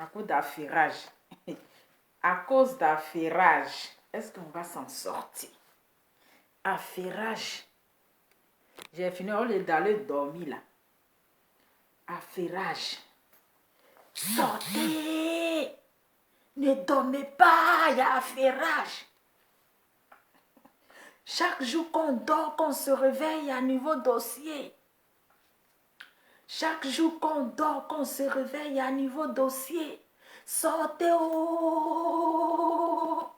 À cause d'affairage. À cause d'affairage. Est-ce qu'on va s'en sortir? Affairage. J'ai fini au lieu d'aller dormir là. Affairage. Sortez! Ne dormez pas, il y a affairage. Chaque jour qu'on dort, qu'on se réveille, il y a un nouveau dossier. Chaque jour qu'on dort, qu'on se réveille, il y a un nouveau dossier. Sortez, oh!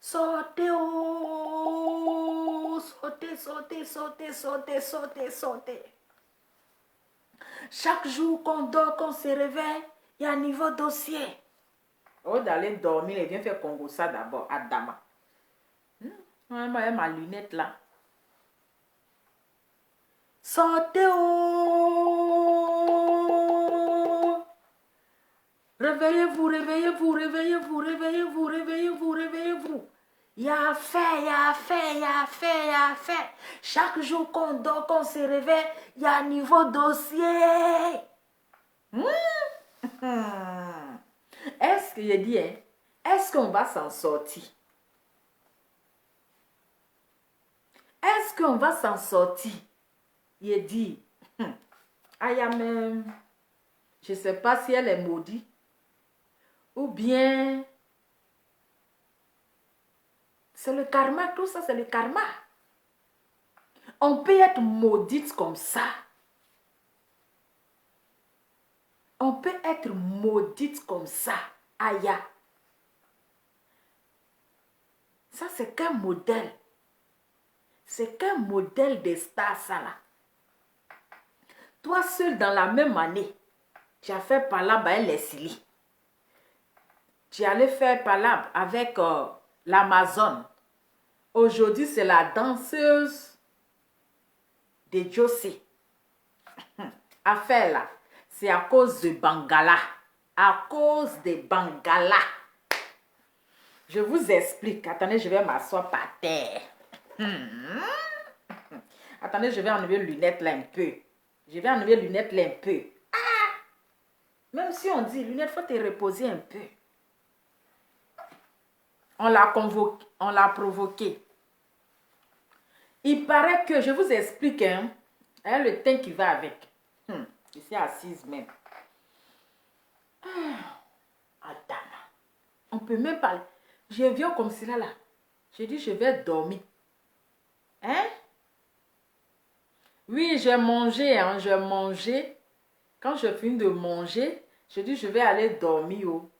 Sortez, oh! Sortez, sortez, sortez, sortez, sortez, sortez. Chaque jour qu'on dort, qu'on se réveille, il y a un nouveau dossier. Au lieu d'aller dormir, il vient faire Congo ça d'abord, à Dama. Ma lunette là. Sortez, oh! Réveillez-vous, réveillez-vous, réveillez-vous, réveillez-vous, réveillez-vous, réveillez-vous. Il y a fait, il y a fait, il y a fait, il y a fait. Chaque jour qu'on dort, qu'on se réveille, il y a un nouveau dossier. Est-ce que je dis, hein, est-ce qu'on va s'en sortir? Est-ce qu'on va s'en sortir? Il dit, même, je ne sais pas si elle est maudite ou bien c'est le karma, tout ça c'est le karma. On peut être maudite comme ça. On peut être maudite comme ça. Aya. Ça c'est qu'un modèle. C'est qu'un modèle de star ça là. Toi seul dans la même année, tu as fait palabre avec Leslie. Tu allais faire palabre avec l'Amazon. Aujourd'hui, c'est la danseuse de Josie. Affaire là, c'est à cause de Bangala. À cause de Bangala. Je vous explique. Attendez, je vais m'asseoir par terre. Attendez, je vais enlever les lunettes là un peu. Je vais enlever les lunettes là un peu. Ah! Même si on dit lunettes, il faut te reposer un peu. On l'a convoqué, on l'a provoqué. Il paraît que, je vous explique, hein, elle a le teint qui va avec. Je suis assise même. Attends, on peut même parler. Je viens comme cela là. Je dis, je vais dormir. Hein? Oui, j'ai mangé, hein, j'ai mangé. Quand je finis de manger, je dis, je vais aller dormir. Oh.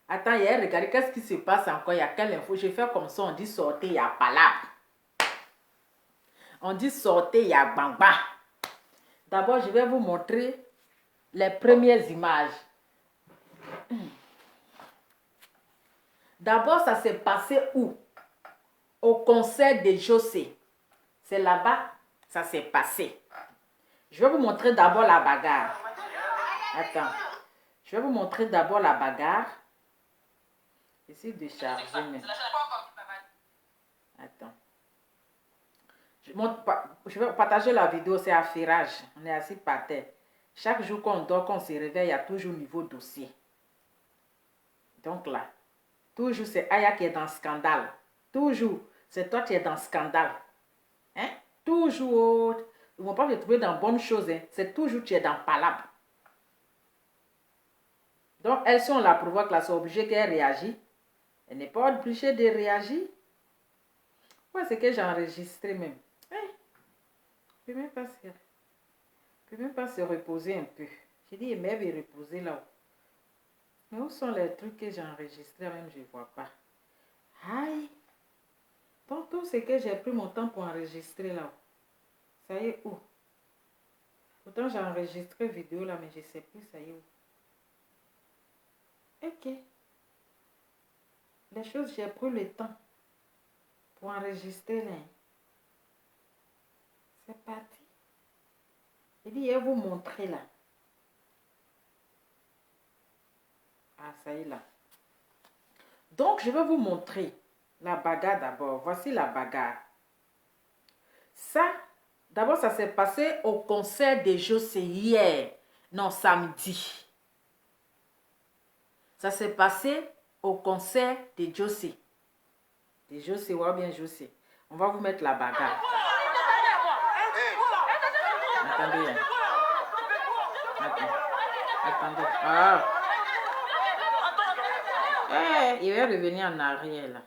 Attends, hier, regardez, qu'est-ce qui se passe encore? Il y a quelle info? Je fais comme ça, on dit sortez, il y a palabre. On dit sortez, il y a bamba. D'abord, je vais vous montrer les premières images. D'abord, ça s'est passé où? Au concert de José. C'est là-bas, ça s'est passé. Je vais vous montrer d'abord la bagarre. Attends. Je vais vous montrer d'abord la bagarre. J'essaie de charger. Mais... Attends. Je vais partager la vidéo, c'est affairage. On est assis par terre. Chaque jour qu'on dort, qu'on se réveille, il y a toujours un nouveau dossier. Donc là, toujours c'est Aya qui est dans le scandale. Toujours, c'est toi qui es dans le scandale. Hein? Toujours. Ils ne vont pas te trouver dans bonnes choses. Hein? C'est toujours tu es dans palabre. Donc, elle, si on la provoque là, c'est obligé qu'elle réagisse. Elle n'est pas obligée de réagir. Ouais, c'est que j'ai enregistré même. Je ne peux même pas se reposer un peu. J'ai dit, mais elle va reposer là-haut. Mais où sont les trucs que j'ai enregistrés même, je ne vois pas. Aïe. Donc, tout ce que j'ai pris mon temps pour enregistrer là-haut. Ça y est où? Pourtant, j'ai enregistré vidéo là, mais je ne sais plus ça y est où. Ok. Les choses, j'ai pris le temps pour enregistrer là. C'est parti. Je dis, je vais vous montrer là. Ah, ça y est là. Donc, je vais vous montrer la bagarre d'abord. Voici la bagarre. Ça, d'abord, ça s'est passé au concert de José hier. Non, samedi. Ça s'est passé au concert de Jossé. De Jossé, ou bien Jossé. On va vous mettre la bagarre. Attendez. Attendez. Ah. Il va revenir en arrière là.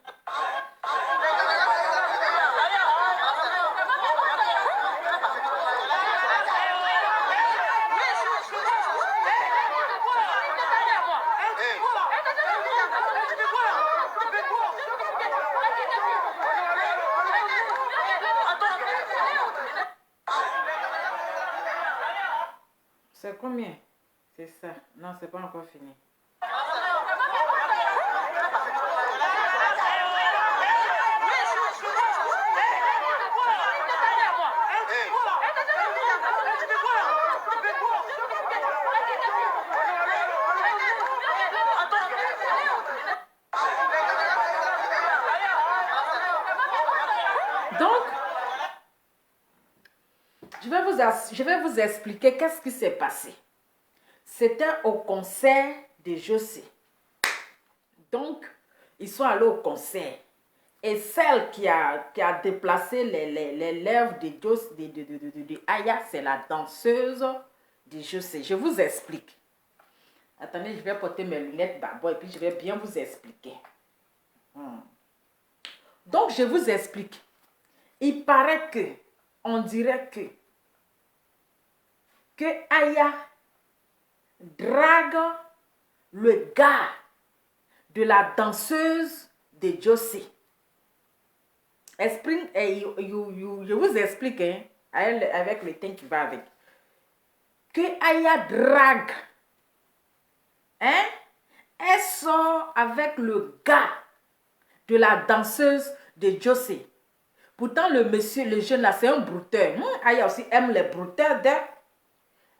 C'est combien? C'est ça. Non, c'est pas encore fini. Donc, je vais vous expliquer qu'est-ce qui s'est passé. C'était au concert de Jossé. Donc, ils sont allés au concert. Et celle qui a déplacé les lèvres de Aya, c'est la danseuse de Jossé. Je vous explique. Attendez, je vais porter mes lunettes d'abord et puis je vais bien vous expliquer. Donc, je vous explique. Il paraît que, on dirait que Aya drague le gars de la danseuse de Jossé. Je vous explique hein, avec le temps qui va avec. Que Aya drague. Hein? Elle sort avec le gars de la danseuse de Jossé. Pourtant, le monsieur, le jeune là, c'est un brouteur. Aya aussi aime les brouteurs d'elle.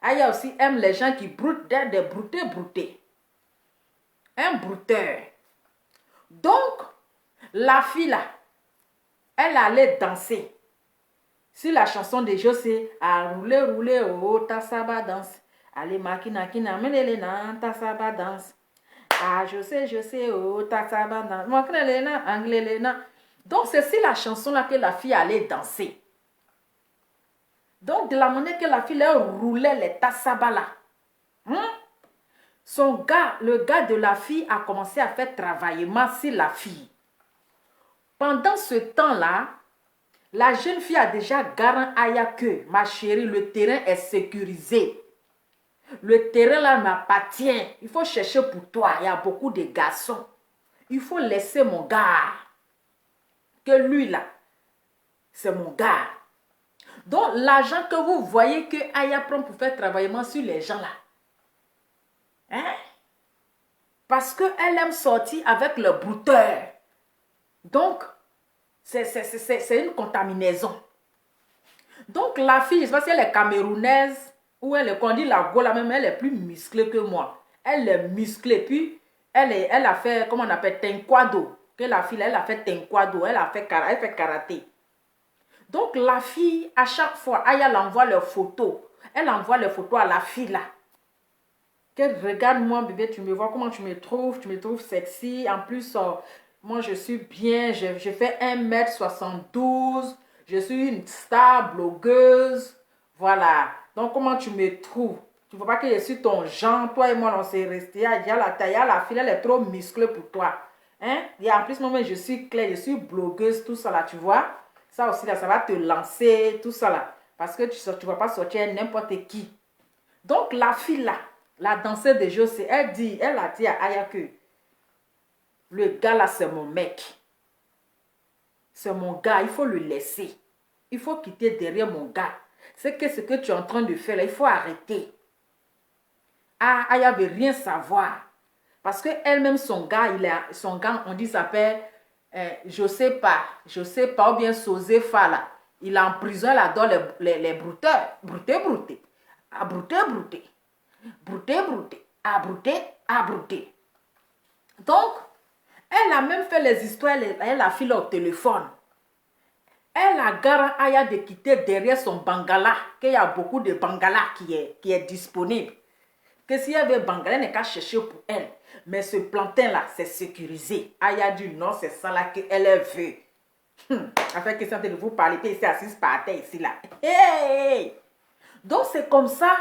Aya aussi aime les gens qui broutent d'elle, des broutés. Un brouteur. Donc, la fille là, elle allait danser sur la chanson de Jossé. À rouler, oh, ta saba danse. Allez, makina, melelena, ta saba danse. Ah, je sais, oh, ta saba danse. Makrelena, anglelena. Donc, c'est sur la chanson là que la fille allait danser. Donc, de la manière que la fille elle roulait les tassabas là. Le gars de la fille a commencé à faire travailler sur la fille. Pendant ce temps-là, la jeune fille a déjà garanti Aya que, ma chérie, le terrain est sécurisé. Le terrain là m'appartient. Il faut chercher pour toi. Il y a beaucoup de garçons. Il faut laisser mon gars. Que lui là, c'est mon gars. Donc, l'argent que vous voyez que Aya prend pour faire travailler sur les gens là. Hein? Parce qu'elle aime sortir avec le brouteur. Donc, c'est une contaminaison. Donc, la fille, je ne sais pas si elle est camerounaise ou elle est, quand on dit la Gola même, elle est plus musclée que moi. Elle est musclée. Puis, elle a fait, comment on appelle, tenkwado. Que la fille, elle a fait tenkwado. Elle fait karaté. Donc, la fille, à chaque fois, Aya l'envoie leurs photos. Elle envoie les photos à la fille là. Qu'elle regarde moi, bébé, tu me vois, comment tu me trouves sexy. En plus, moi, je suis bien, je fais 1m72. Je suis une star blogueuse. Voilà. Donc, comment tu me trouves? Tu ne vois pas que je suis ton genre. Toi et moi, on s'est resté. Il y a la taille, la fille, elle est trop musclée pour toi. Hein? Et en plus, moi, je suis claire, je suis blogueuse, tout ça là, tu vois? Ça aussi, là, ça va te lancer, tout ça là. Parce que tu ne vas pas sortir n'importe qui. Donc, la fille là, la danseuse de Jossé, elle a dit à Aya que le gars là, c'est mon mec. C'est mon gars, il faut le laisser. Il faut quitter derrière mon gars. C'est que ce que tu es en train de faire là, il faut arrêter. Ah, Aya veut rien savoir. Parce qu'elle-même, son gars, on dit, s'appelle, je sais pas, ou bien Sozefa là. Il est en prison, elle adore les brouteurs. Brouter. À brouter. À brouter. Donc, elle a même fait les histoires, elle a filé au téléphone. Elle a garanti Aya de quitter derrière son bangala, qu'il y a beaucoup de bangala qui est disponible. Que s'il y avait bangala, elle n'a qu'à chercher pour elle. Mais ce plantain-là, c'est sécurisé. Aya dit non, c'est ça là qu'elle veut. Avec question de vous parler, puis ici assise par terre, ici là. Hey! Donc c'est comme ça.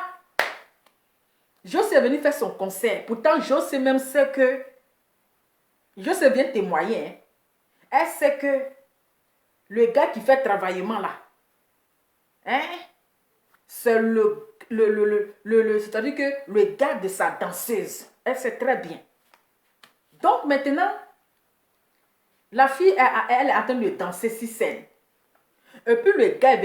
Joss est venu faire son concert. Pourtant, Joss même sait que... Joss vient témoigner. Hein. Elle sait que le gars qui fait travaillement là, hein, c'est c'est-à-dire que le gars de sa danseuse. Elle sait très bien. Donc maintenant, la fille, elle est en train de danser sur scène. Et puis le gars,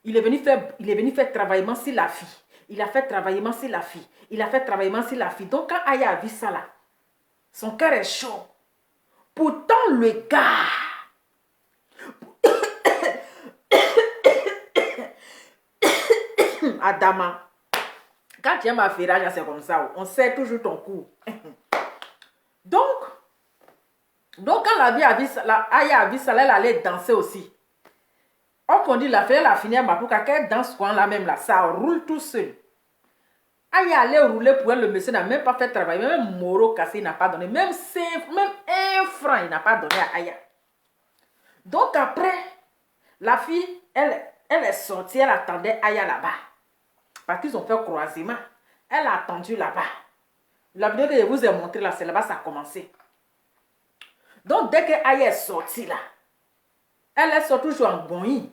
il est venu faire travaillement sur la fille. Il a fait travaillement sur la fille. Il a fait travaillement sur la fille. Donc quand Aya a vu ça là, son cœur est chaud. Pourtant le gars, Adama, quand tu aimes ma ferrage, c'est comme ça. On sait toujours ton coup. Donc quand la vie a vu ça, Aya a vu ça, elle allait danser aussi. On conduit la fille, elle a fini à Mapouka, qu'elle danse quoi là même là, ça roule tout seul. Aya allait rouler pour elle, le monsieur n'a même pas fait travail, même Moro cassé, il n'a pas donné, même un franc, il n'a pas donné à Aya. Donc après, la fille, elle est sortie, elle attendait Aya là-bas. Parce qu'ils ont fait croisement. Elle a attendu là-bas. La vidéo que je vous ai montré là, c'est là-bas ça a commencé. Donc dès que Aya est sortie là, elle est sortie toujours en bonnie.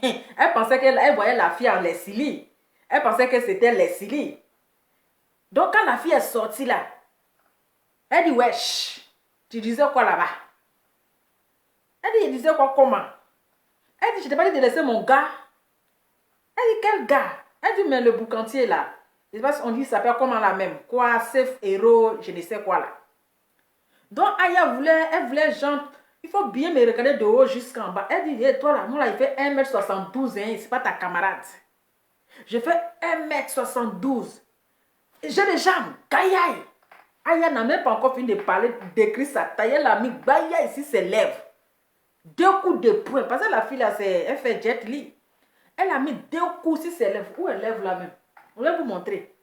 Elle pensait qu'elle voyait la fille en Leslie. Elle pensait que c'était Leslie. Donc quand la fille est sortie là, elle dit wesh, tu disais quoi là-bas? Elle dit, je disais quoi comment? Elle dit, je t'ai pas dit de laisser mon gars. Elle dit, quel gars? Elle dit, mais le boucantier là. Je sais pas si on dit, ça s'appelle comment la même? Quoi, safe, héros, je ne sais quoi là. Donc Aya elle voulait genre, il faut bien me regarder de haut jusqu'en bas. Elle dit, hey, toi là, moi là, il fait 1m72, hein, c'est pas ta camarade. Je fais 1m72. J'ai des jambes, gaïaï. Aya n'a même pas encore fini de parler, d'écrire sa taille. Elle a mis gaïa ici ses lèvres. 2 coups de poing. Parce que la fille là, elle fait jet li. Elle a mis 2 coups sur ses lèvres. Où est lèvre là même? On va vous montrer.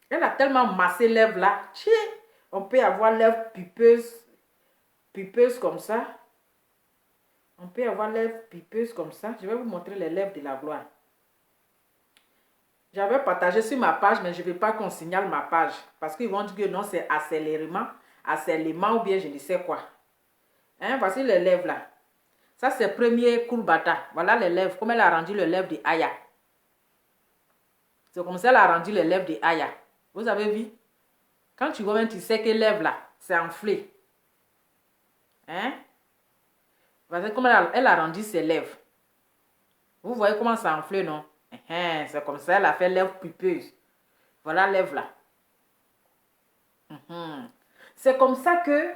Elle a tellement massé lèvres là. On peut avoir lèvres pupeuses comme ça. On peut avoir lèvres pupeuses comme ça. Je vais vous montrer les lèvres de la gloire. J'avais partagé sur ma page, mais je ne veux pas qu'on signale ma page. Parce qu'ils vont dire que non, c'est harcèlement ou bien je ne sais quoi. Hein, voici les lèvres là. Ça, c'est premier courbata. Voilà les lèvres. Comme elle a rendu les lèvres de Aya. C'est comme ça qu'elle a rendu les lèvres de Aya. Vous avez vu? Quand tu vois même, tu sais que les lèvres là, c'est enflé. Hein? Voici comme elle a rendu ses lèvres. Vous voyez comment c'est enflé, non? C'est comme ça, elle a fait lèvres pupeuses. Voilà lèvres là. C'est comme ça que...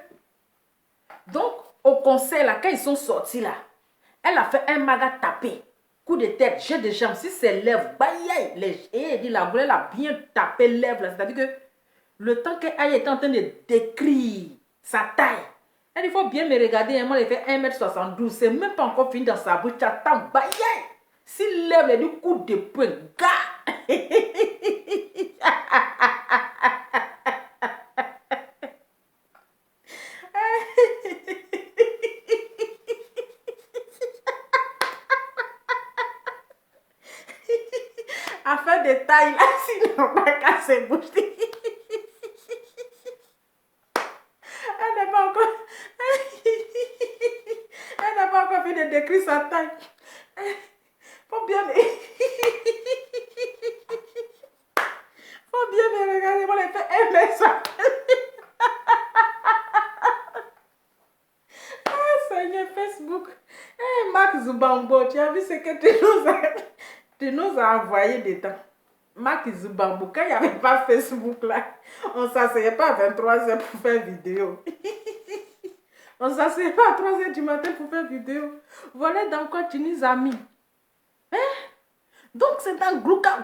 Donc, au concert là, quand ils sont sortis là, elle a fait un maga tapé. Coup de tête, j'ai des jambes. Si c'est lèvres, la gueule a bien tapé lèvres là. C'est-à-dire que le temps qu'elle était en train de décrire sa taille, elle dit, il faut bien me regarder. Moi, elle fait 1m72. C'est même pas encore fini dans sa bouche. T'attends, si lèvres, elle dit coup de poing, gars. À faire des tailles là, sinon on va casser bouche. Elle n'a pas encore... Elle n'a pas encore fini de décrire sa taille. Faut bien... Faut bien me regarder. Moi, elle fait 1m. Ah, Seigneur, Facebook. Hey, Mark Zubambo, tu as vu ce que tu nous as envoyé dedans. Mark Zubambo, quand il n'y avait pas Facebook là, on ne s'asseyait pas à 23h pour faire vidéo. On ne s'asseyait pas à 3h du matin pour faire vidéo. Voilà dans quoi tu nous as mis. Hein? Donc c'est dans Grouka.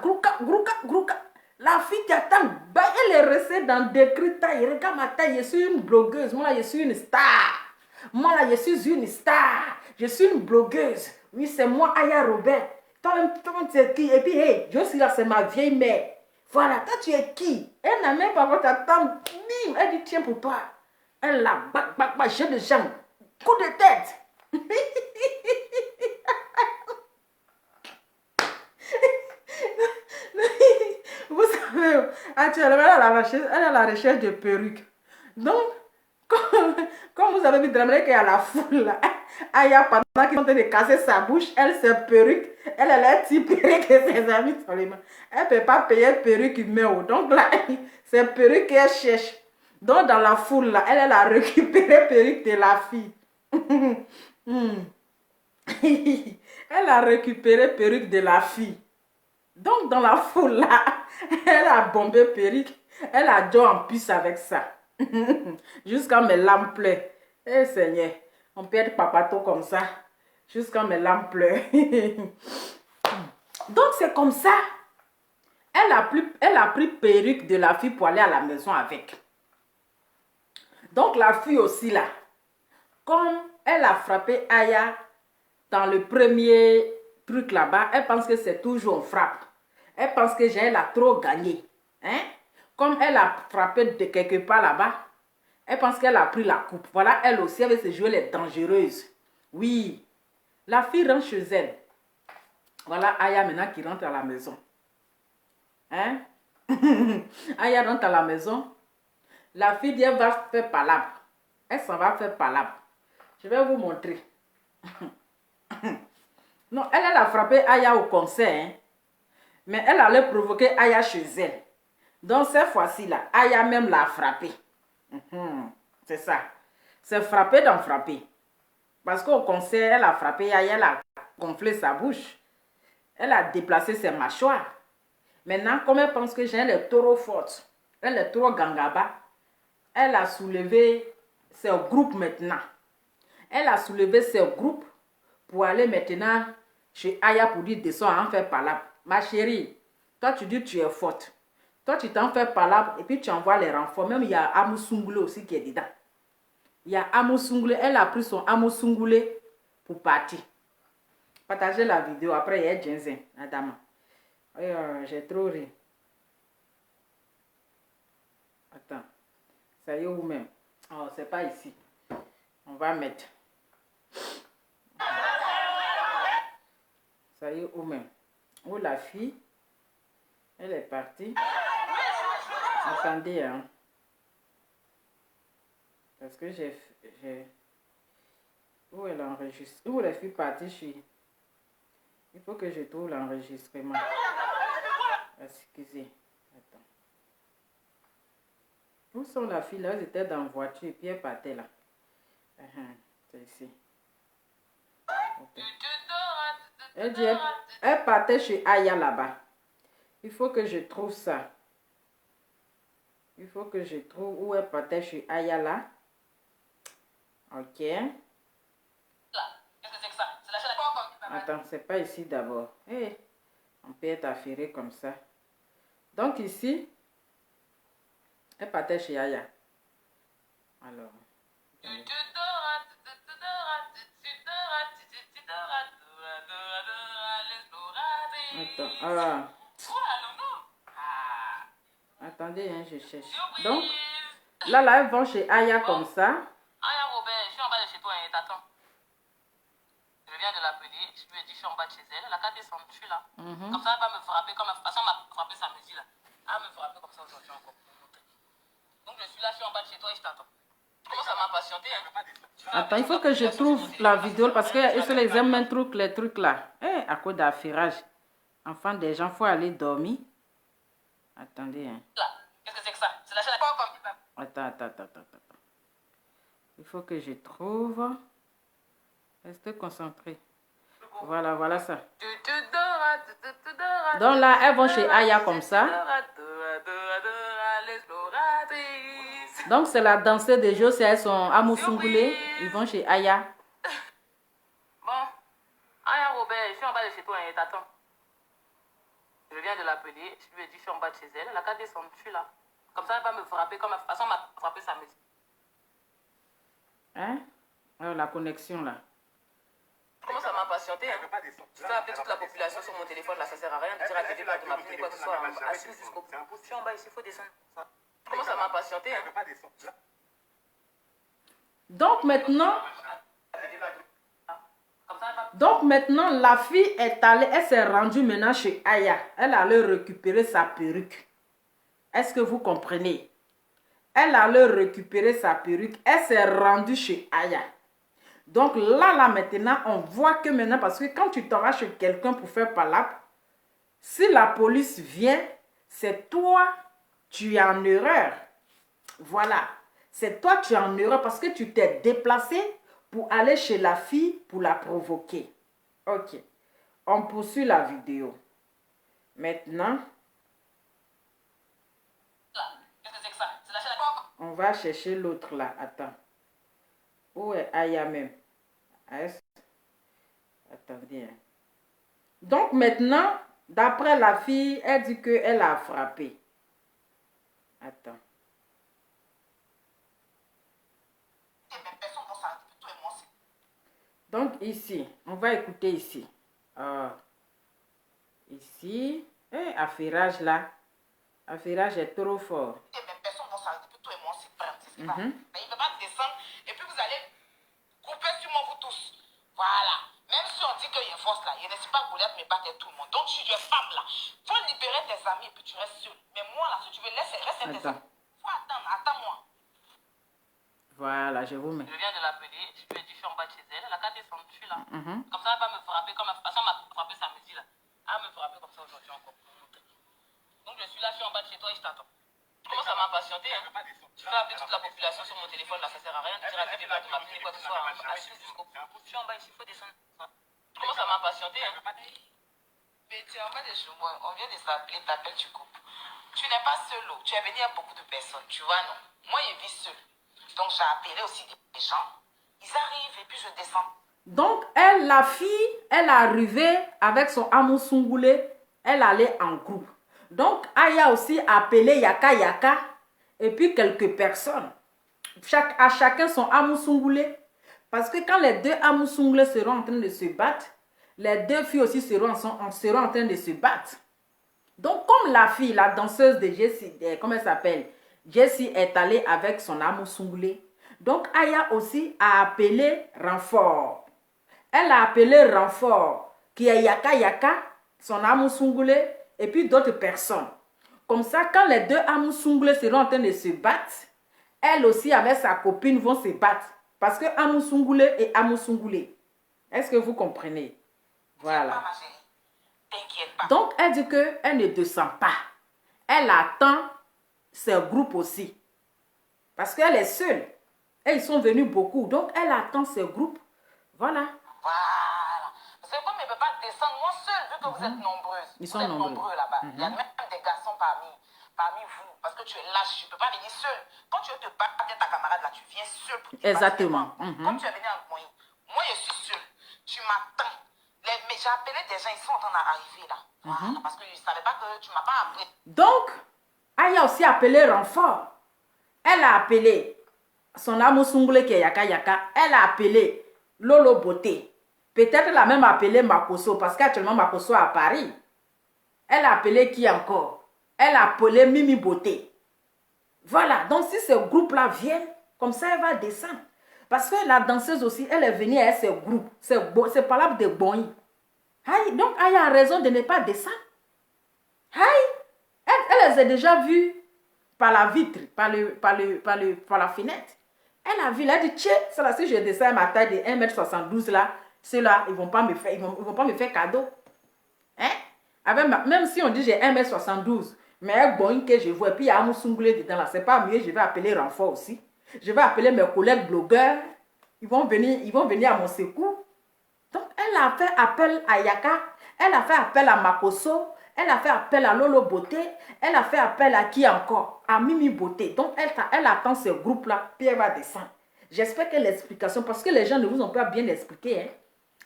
La fille qui attend, elle est restée dans décrit taille. Regarde ma taille, je suis une blogueuse. Moi là, je suis une star. Moi là, je suis une star. Je suis une blogueuse. Oui, c'est moi, Aya Robert. Toi, c'est qui? Et puis, hey, je suis là, c'est ma vieille mère. Voilà, toi tu es qui? Elle n'a même pas votre attente. Bim, elle dit tiens pour toi. Elle la bat, jeu de jambes, coup de tête. Vous savez, actuellement, elle est à la recherche de perruques. Donc, comme vous avez vu, Dramé qui est à la foule là, Aya, pendant qu'ils sont en train de casser sa bouche, elle se perruque. Elle est si perruque que ses amis sont les mains. Elle ne peut pas payer perruque humaine. Donc là, c'est perruque qu'elle cherche. Donc dans la foule là, elle a récupéré perruque de la fille. Elle a récupéré perruque de la fille. Donc dans la foule là, elle a bombé perruque. Elle a joué en plus avec ça. Jusqu'à mes larmes pleurent. Eh Seigneur, on peut être papato comme ça. Jusqu'à mes larmes pleurent. Donc c'est comme ça. Elle a pris perruque de la fille pour aller à la maison avec. Donc la fille aussi là, comme elle a frappé Aya dans le premier truc là-bas, elle pense que c'est toujours on frappe. Elle pense que elle a trop gagné. Hein? Comme elle a frappé de quelque part là-bas, elle pense qu'elle a pris la coupe. Voilà, elle aussi, elle veut se jouer les dangereuses. Oui, la fille rentre chez elle. Voilà Aya maintenant qui rentre à la maison. Hein? Aya rentre à la maison. La fille dit, elle va faire palabre. Elle s'en va faire palabre. Je vais vous montrer. Non, elle a frappé Aya au concert. Hein? Mais elle allait provoquer Aya chez elle. Donc cette fois-ci là, Aya même l'a frappé. C'est ça. C'est frapper d'en frapper. Parce qu'au concert, elle a frappé Aya, elle a gonflé sa bouche. Elle a déplacé ses mâchoires. Maintenant, comme elle pense que elle est trop forte, elle est trop gangaba, elle a soulevé ses groupes maintenant. Elle a soulevé ses groupes pour aller maintenant chez Aya pour dire descends en faire palabre. Ma chérie, toi tu dis tu es forte. Toi tu t'en fais palabre et puis tu envoies les renforts. Même il y a Amou Sungoulé aussi qui est dedans. Il y a Amou Sungoulé, elle a pris son Amou Sungoulé pour partir. Partagez la vidéo, après il y a Jensen, madame. J'ai trop ri. Attends, ça y est où même? Oh, c'est pas ici. On va mettre. Ça y est où même? Où la fille? Elle est partie. Attendez, hein. Parce que j'ai... Où elle enregistre? Où la fille partie? Il faut que je trouve l'enregistrement. Excusez. Attends. Où sont la fille là? Elles étaient dans la voiture et puis elle partait là. C'est ici. Okay. Elle dit, elle partait chez Aya là-bas. Il faut que je trouve ça. Il faut que je trouve où elle partait chez Aya là. Ok. Attends, c'est pas ici d'abord. Hey, on peut être affairé comme ça. Donc ici, elle partait chez Aya. Alors. Attends, alors. Attendez, hein, je cherche. Donc, là, elles vont chez Aya comme ça. Aya Robert, je suis en bas de chez toi, et t'attends. Je viens de l'appeler, je lui ai dit, je suis en bas de chez elle. Elle a qu'à descendre, je suis là. Comme ça, elle va me frapper, comme parce qu'on m'a frappé samedi là. Elle va me frapper comme ça aujourd'hui encore. Donc, je suis là, je suis en bas de chez toi et je t'attends. Comment ça m'a patienté, hein? Attends, il faut que je trouve la vidéo parce que les aiment un truc, les trucs là. Eh, à cause d'affairage. Enfant des gens, il faut aller dormir. Attendez, hein. Qu'est-ce que c'est que ça? C'est la chaîne. Attends. Il faut que je trouve. Restez concentrés. Voilà ça. Donc là, elles vont chez Aya comme ça. Donc c'est la danseuse de jour, c'est elles sont à Moussoungoulé. Ils vont chez Aya. Bon, Aya Robert, je suis en bas de chez toi et t'attends. Je viens de l'appeler, je lui ai dit je suis en bas de chez elle, elle a qu'à descendre, je suis là. Comme ça, elle va me frapper comme de toute façon, elle m'a frappé samedi. Hein? Oh, la connexion là. Comment ça m'a passé? patienter. Hein. Je vais appeler toute la population sur mon téléphone, là, ça sert à rien de dire à Tété pas de m'appeler quoi que ce soit. Assume jusqu'au bout. Je suis en bas ici, il faut descendre. Comment ça m'a patienté? Hein. Donc maintenant, la fille est allée, elle s'est rendue maintenant chez Aya. Elle allait récupérer sa perruque. Est-ce que vous comprenez? Elle allait récupérer sa perruque. Elle s'est rendue chez Aya. Donc là maintenant, on voit que maintenant, parce que quand tu t'en vas chez quelqu'un pour faire palabre, si la police vient, c'est toi, tu es en erreur. Voilà. C'est toi, tu es en erreur parce que tu t'es déplacé pour aller chez la fille pour la provoquer. Ok. On poursuit la vidéo. Maintenant, on va chercher l'autre là. Attends. Où est Aya même? Attendez. Donc maintenant, d'après la fille, elle dit qu'elle a frappé. Attends. Donc ici, on va écouter ici. Ici, affairage là. Affairage est trop fort. Personne vont s'arrêter, toi et moi, c'est pas. Mais il ne peut pas descendre et puis vous allez couper sur moi, vous tous. Voilà. Même si on dit qu'il y a force là, il ne laisse pas Goliath me battre tout le monde. Donc tu es femme là. Il faut libérer tes amis et puis tu restes seul. Mais moi là, si tu veux, reste tes amis. Faut attendre, attends-moi. Voilà, je vous mets. Je viens de l'appeler, je lui ai dit, je suis en bas de chez elle. La carte est sans dessus là. Comme ça, elle va me frapper comme parce qu'elle m'a frappé samedi là. Elle va me frapper comme ça aujourd'hui encore. Donc je suis là, je suis en bas de chez toi et je t'attends. Comment ça m'a patienté? Hein? Je vais appeler toute la population sur mon téléphone là, ça sert à rien de dire à Tété pas de m'appeler quoi que ce soit. Assume jusqu'au bout. Je suis en bas ici, il faut descendre. Comment ça m'a patienté? Hein? Mais tu es en bas de chez moi, on vient de s'appeler, t'appelles, tu coupes. Tu n'es pas seul, tu es venu à beaucoup de personnes, tu vois, non? Moi, je vis seul. Donc j'ai appelé aussi des gens. Ils arrivent et puis je descends. Donc elle, la fille, elle est arrivée avec son amour sungoulé. Elle allait en groupe. Donc Aya aussi a appelé Yaka Yaka et puis quelques personnes. À chacun son amour sungoulé. Parce que quand les deux amours sungoulés seront en train de se battre, les deux filles aussi seront en train de se battre. Donc comme la fille, la danseuse de Jessie, comment elle s'appelle? Jessie est allée avec son amour sungoulé. Donc Aya aussi a appelé renfort. Elle a appelé renfort, qui est Yaka Yaka, son amour sungoulé, et puis d'autres personnes. Comme ça, quand les deux amours sungoulés seront en train de se battre, elle aussi avec sa copine vont se battre. Parce que amour sungoulé et amour sungoulé. Est-ce que vous comprenez? Voilà. Donc, elle dit qu'elle ne descend pas. Elle attend ses groupes aussi. Parce qu'elle est seule. Et ils sont venus beaucoup. Donc, elle attend ses groupes. Voilà. Voilà. C'est comme elle ne peut pas descendre moi seule, vu que vous êtes nombreuses. Ils sont vous êtes nombreux là-bas. Il y a même des garçons parmi vous. Parce que tu es lâche, tu ne peux pas venir seule. Quand tu veux te battre avec ta camarade là, tu viens seule pour te battre. Exactement. Comme tu es venu en moyen. Moi, je suis seule. Tu m'attends. Mais j'ai appelé des gens, ils sont en train d'arriver là. Voilà, parce que je ne savais pas que tu ne m'as pas appelé. Donc, Aya aussi appelé renfort. Elle a appelé son amour sungoulé qui est Yaka Yaka. Elle a appelé Lolo Beauté. Peut-être elle a même appelé Makoso parce qu'actuellement Makoso est à Paris. Elle a appelé qui encore? Elle a appelé Mimi Beauté. Voilà. Donc si ce groupe-là vient, comme ça elle va descendre. Parce que la danseuse aussi, elle est venue avec ce groupe. C'est palable de Boy. Donc elle a raison de ne pas descendre. Elle les a déjà vues par la vitre, par la fenêtre. Elle a vu, elle a dit, tiens, ça là, si je descends à ma taille de 1,72 m là, ceux-là, ils ne vont pas me faire cadeau. Même si on dit j'ai 1,72 m, mais un bon que je vois, et puis il y a un sungoulé dedans là, c'est pas mieux, je vais appeler renfort aussi. Je vais appeler mes collègues blogueurs. Ils vont venir à mon secours. Donc, elle a fait appel à Yaka. Elle a fait appel à Makoso. Elle a fait appel à Lolo Beauté. Elle a fait appel à qui encore? À Mimi Beauté. Donc, elle attend ce groupe-là, puis elle va descendre. J'espère que l'explication, parce que les gens ne vous ont pas bien expliqué. Hein?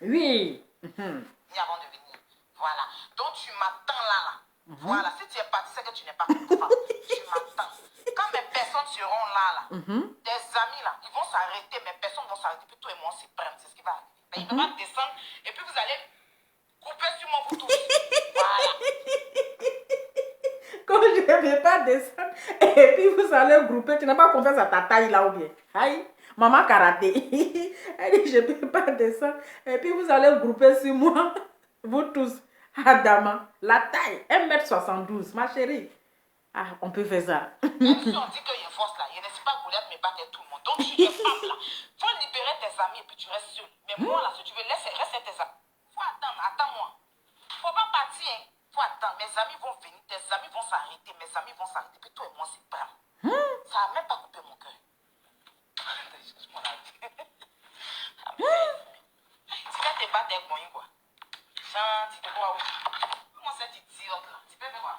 Oui. Avant de venir. Voilà. Donc, tu m'attends là. Voilà. Si tu es parti, c'est que tu n'es pas coupable. Tu m'attends. Quand mes personnes seront là, tes amis là, ils vont s'arrêter, mes personnes vont s'arrêter, puis toi et moi, on s'y prennent. C'est ce qui va arriver. Mais il ne peut pas descendre, et puis vous allez ne peux pas descendre. Et puis vous allez grouper. Tu n'as pas confiance à ta taille là ou bien. Aïe, maman karaté. Elle dit, je ne peux pas descendre. Et puis vous allez grouper sur moi. Vous tous. Adama, la taille, 1m72, ma chérie. Ah, on peut faire ça. Même si on dit que je force là, je ne suis pas Goliath, mais battre tout le monde. Donc tu es femme là. Faut libérer tes amis et puis tu restes seule. Mais moi là, si tu veux, reste tes amis. Faut attendre, attends-moi. Faut pas partir, hein. Faut attendre. Mes amis vont venir, tes amis vont s'arrêter, mes amis vont s'arrêter. Puis toi et moi, c'est pas. Ça a même pas coupé mon cœur. Excuse-moi là. Tu vas te battre avec moi, quoi. Genre, tu te vois où? Comment cette idiote là? Tu peux faire quoi?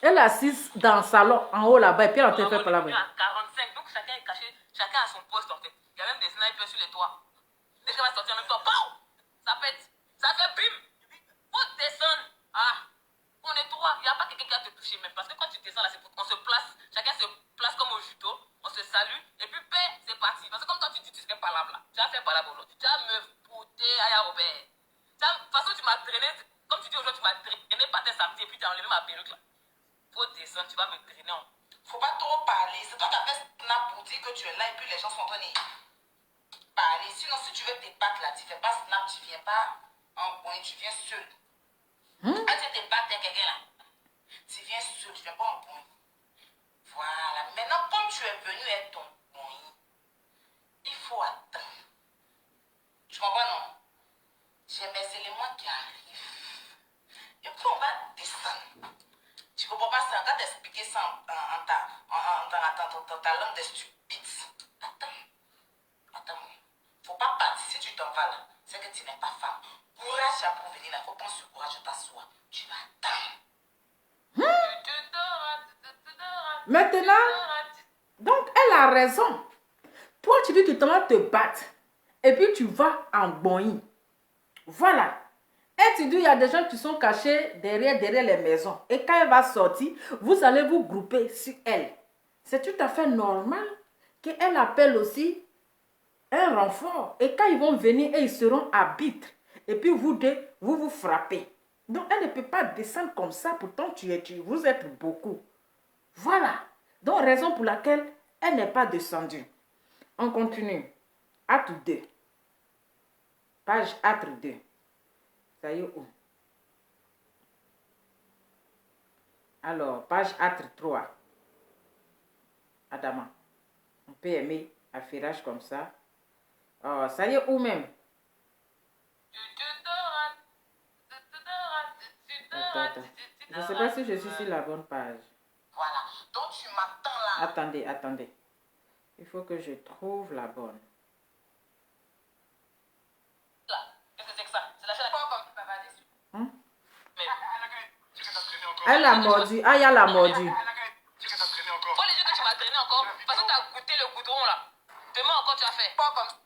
Elle est assise dans le salon, en haut là-bas, et puis elle en train de faire par là-bas. 45, donc chacun est caché, chacun a son poste en fait. Il y a même des snipers sur les toits. Dès qu'elle va sortir en même temps, BAM! Ça pète, ça fait bim! Faut descendre. Ah, on est trois, il n'y a pas quelqu'un qui va te toucher même. Parce que quand tu descends là, on se place, chacun se place comme au judo, on se salue, et puis c'est parti. Parce que comme toi tu dis, tu serais pas là, tu vas faire pas là aujourd'hui. Tu vas me fouter, Aya Robert. De toute façon, tu m'as traîné, comme tu dis aujourd'hui, tu m'as traîné par tes samedis, et puis tu as enlevé ma perruque là. Faut descendre, tu vas me traîner. Faut pas trop parler. C'est toi qui as fait snap pour dire que tu es là et puis les gens sont en train de parler. Sinon, si tu veux te battre là, tu fais pas snap, tu viens pas en coin, tu viens seul. Quand tu te battre avec quelqu'un là, tu viens seul, tu viens pas en coin. Voilà. Maintenant, comme tu es venu être ton coin, il faut attendre. Tu comprends, non? J'ai mes éléments qui arrivent. Et puis on va descendre. Tu comprends pas ça? On va t'expliquer ça en ta langue de stupide. Attends. Faut pas partir. Si tu t'en vas là, c'est que tu n'es pas femme. Courage à pour venir là. Faut prendre ce courage, je t'assois. Tu vas attendre. Maintenant, donc elle a raison. Toi, tu dis que tu t'en vas te battre. Et puis tu vas en boing. Voilà. Et tu dis, il y a des gens qui sont cachés derrière les maisons. Et quand elle va sortir, vous allez vous grouper sur elle. C'est tout à fait normal qu'elle appelle aussi un renfort. Et quand ils vont venir, ils seront arbitres. Et puis vous deux, vous frappez. Donc elle ne peut pas descendre comme ça. Pourtant, vous êtes beaucoup. Voilà. Donc raison pour laquelle elle n'est pas descendue. On continue. Acte 2. Page acte 2. Ça y est où? Alors, page acte 3. Adama. On peut aimer affairage comme ça. Oh, ça y est où même? Attends. Je ne sais pas si je suis sur la bonne page. Voilà. Donc tu m'attends là. Attendez. Il faut que je trouve la bonne. Qu'est-ce que c'est que ça? C'est la chaîne comme tu m'avais dessus. Elle a mordu. Ah, il y a la mordu. Faut les dire que tu m'as traîné encore. Parce que tu as goûté le goudron là. Demain encore tu as fait. Pas comme ça.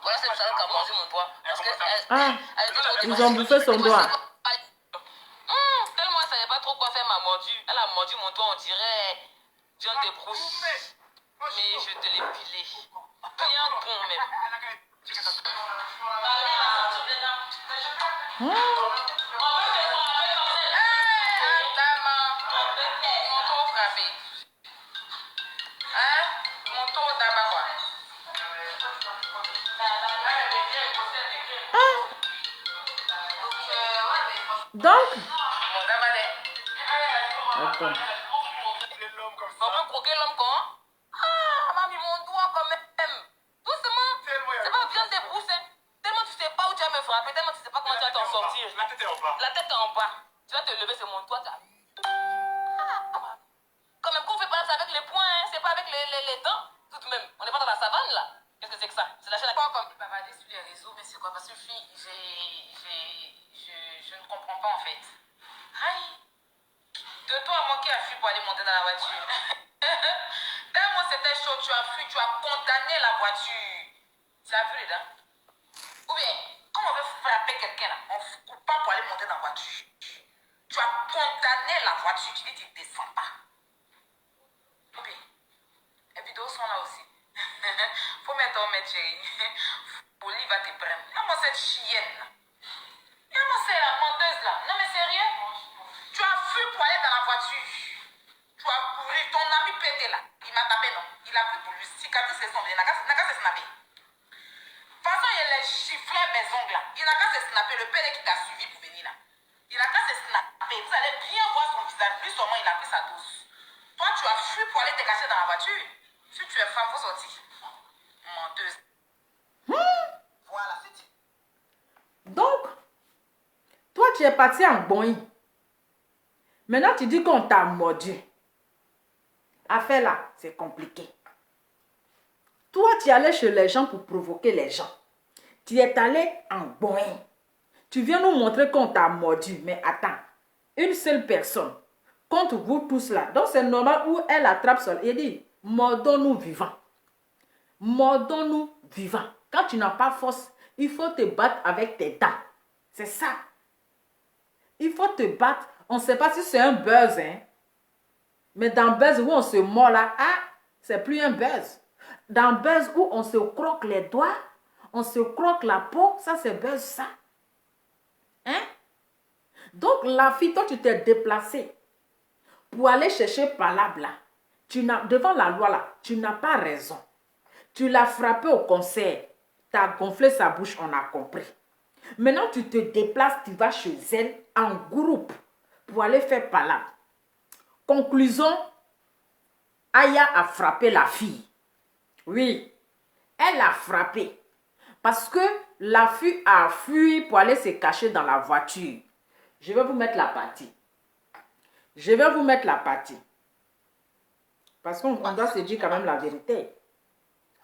Voilà, c'est ça qui a mangé mon doigt. Ils ont bouffé son doigt. Tellement elle savait pas trop quoi faire, m'a mordu. Elle a mordu mon doigt, on dirait John de Bruce. Mais je te l'ai pilé. Bien bon même. Donc, attends. On peut croquer l'homme comment? Ah, m'a mis mon doigt quand même. Doucement. C'est pas bien de brousse. Tellement tu sais pas où tu vas me frapper, tellement tu sais pas comment tu vas t'en sortir. La tête est en bas. La tête est en bas. Tu vas te lever, c'est mon doigt. Quand même, qu'on fait pas ça avec les poings, hein. C'est pas avec les dents. Tout de même, on n'est pas dans la savane là. Qu'est-ce que c'est que ça? C'est la chaîne à quoi comme bavarder sur les réseaux, mais c'est quoi? Parce que je ne comprends pas en fait. Aïe. De toi à moi qui a fui pour aller monter dans la voiture. Tellement c'était chaud, tu as fui, tu as condamné la voiture. Tu as vu les dents? Ou bien, quand on veut frapper quelqu'un là, on ne coupe pas pour aller monter dans la voiture. Tu as condamné la voiture, tu dis que tu ne descends pas. Ou bien, les vidéos sont là aussi. chienne là. C'est la menteuse là. Non mais sérieux? Tu as fui pour aller dans la voiture. Tu as couru. Ton ami pété là. Il m'a tapé non. Il a pris pour lui. Cicatrice c'est son. Il n'a qu'à se snapper. De toute façon, il a giflé mes ongles là. Il n'a qu'à se snapper. Le père qui t'a suivi pour venir là. Il n'a qu'à se snapper. Vous allez bien voir son visage. Lui seulement il a pris sa dose. Toi tu as fui pour aller te cacher dans la voiture. Si tu es femme, faut sortir. Menteuse. Voilà, c'est dit. Donc, toi, tu es parti en bonne. Maintenant, tu dis qu'on t'a mordu. Affaire là, c'est compliqué. Toi, tu es allé chez les gens pour provoquer les gens. Tu es allé en bonne. Tu viens nous montrer qu'on t'a mordu. Mais attends, une seule personne contre vous tous là. Donc, c'est normal où elle attrape seule. Il dit, mordons-nous vivants. Mordons-nous vivants. Quand tu n'as pas force, il faut te battre avec tes dents. C'est ça. Il faut te battre. On ne sait pas si c'est un buzz, hein. Mais dans buzz où on se mord là, ah, c'est plus un buzz. Dans buzz où on se croque les doigts, on se croque la peau, ça c'est buzz ça. Hein? Donc la fille, toi tu t'es déplacée pour aller chercher palabre là. Devant la loi là, tu n'as pas raison. Tu l'as frappé au concert. Tu as gonflé sa bouche, on a compris. Maintenant, tu te déplaces, tu vas chez elle en groupe pour aller faire palabre. Conclusion, Aya a frappé la fille. Oui, elle a frappé. Parce que la fille a fui pour aller se cacher dans la voiture. Je vais vous mettre la partie. Je vais vous mettre la partie. Parce qu'on doit se dire quand même la vérité.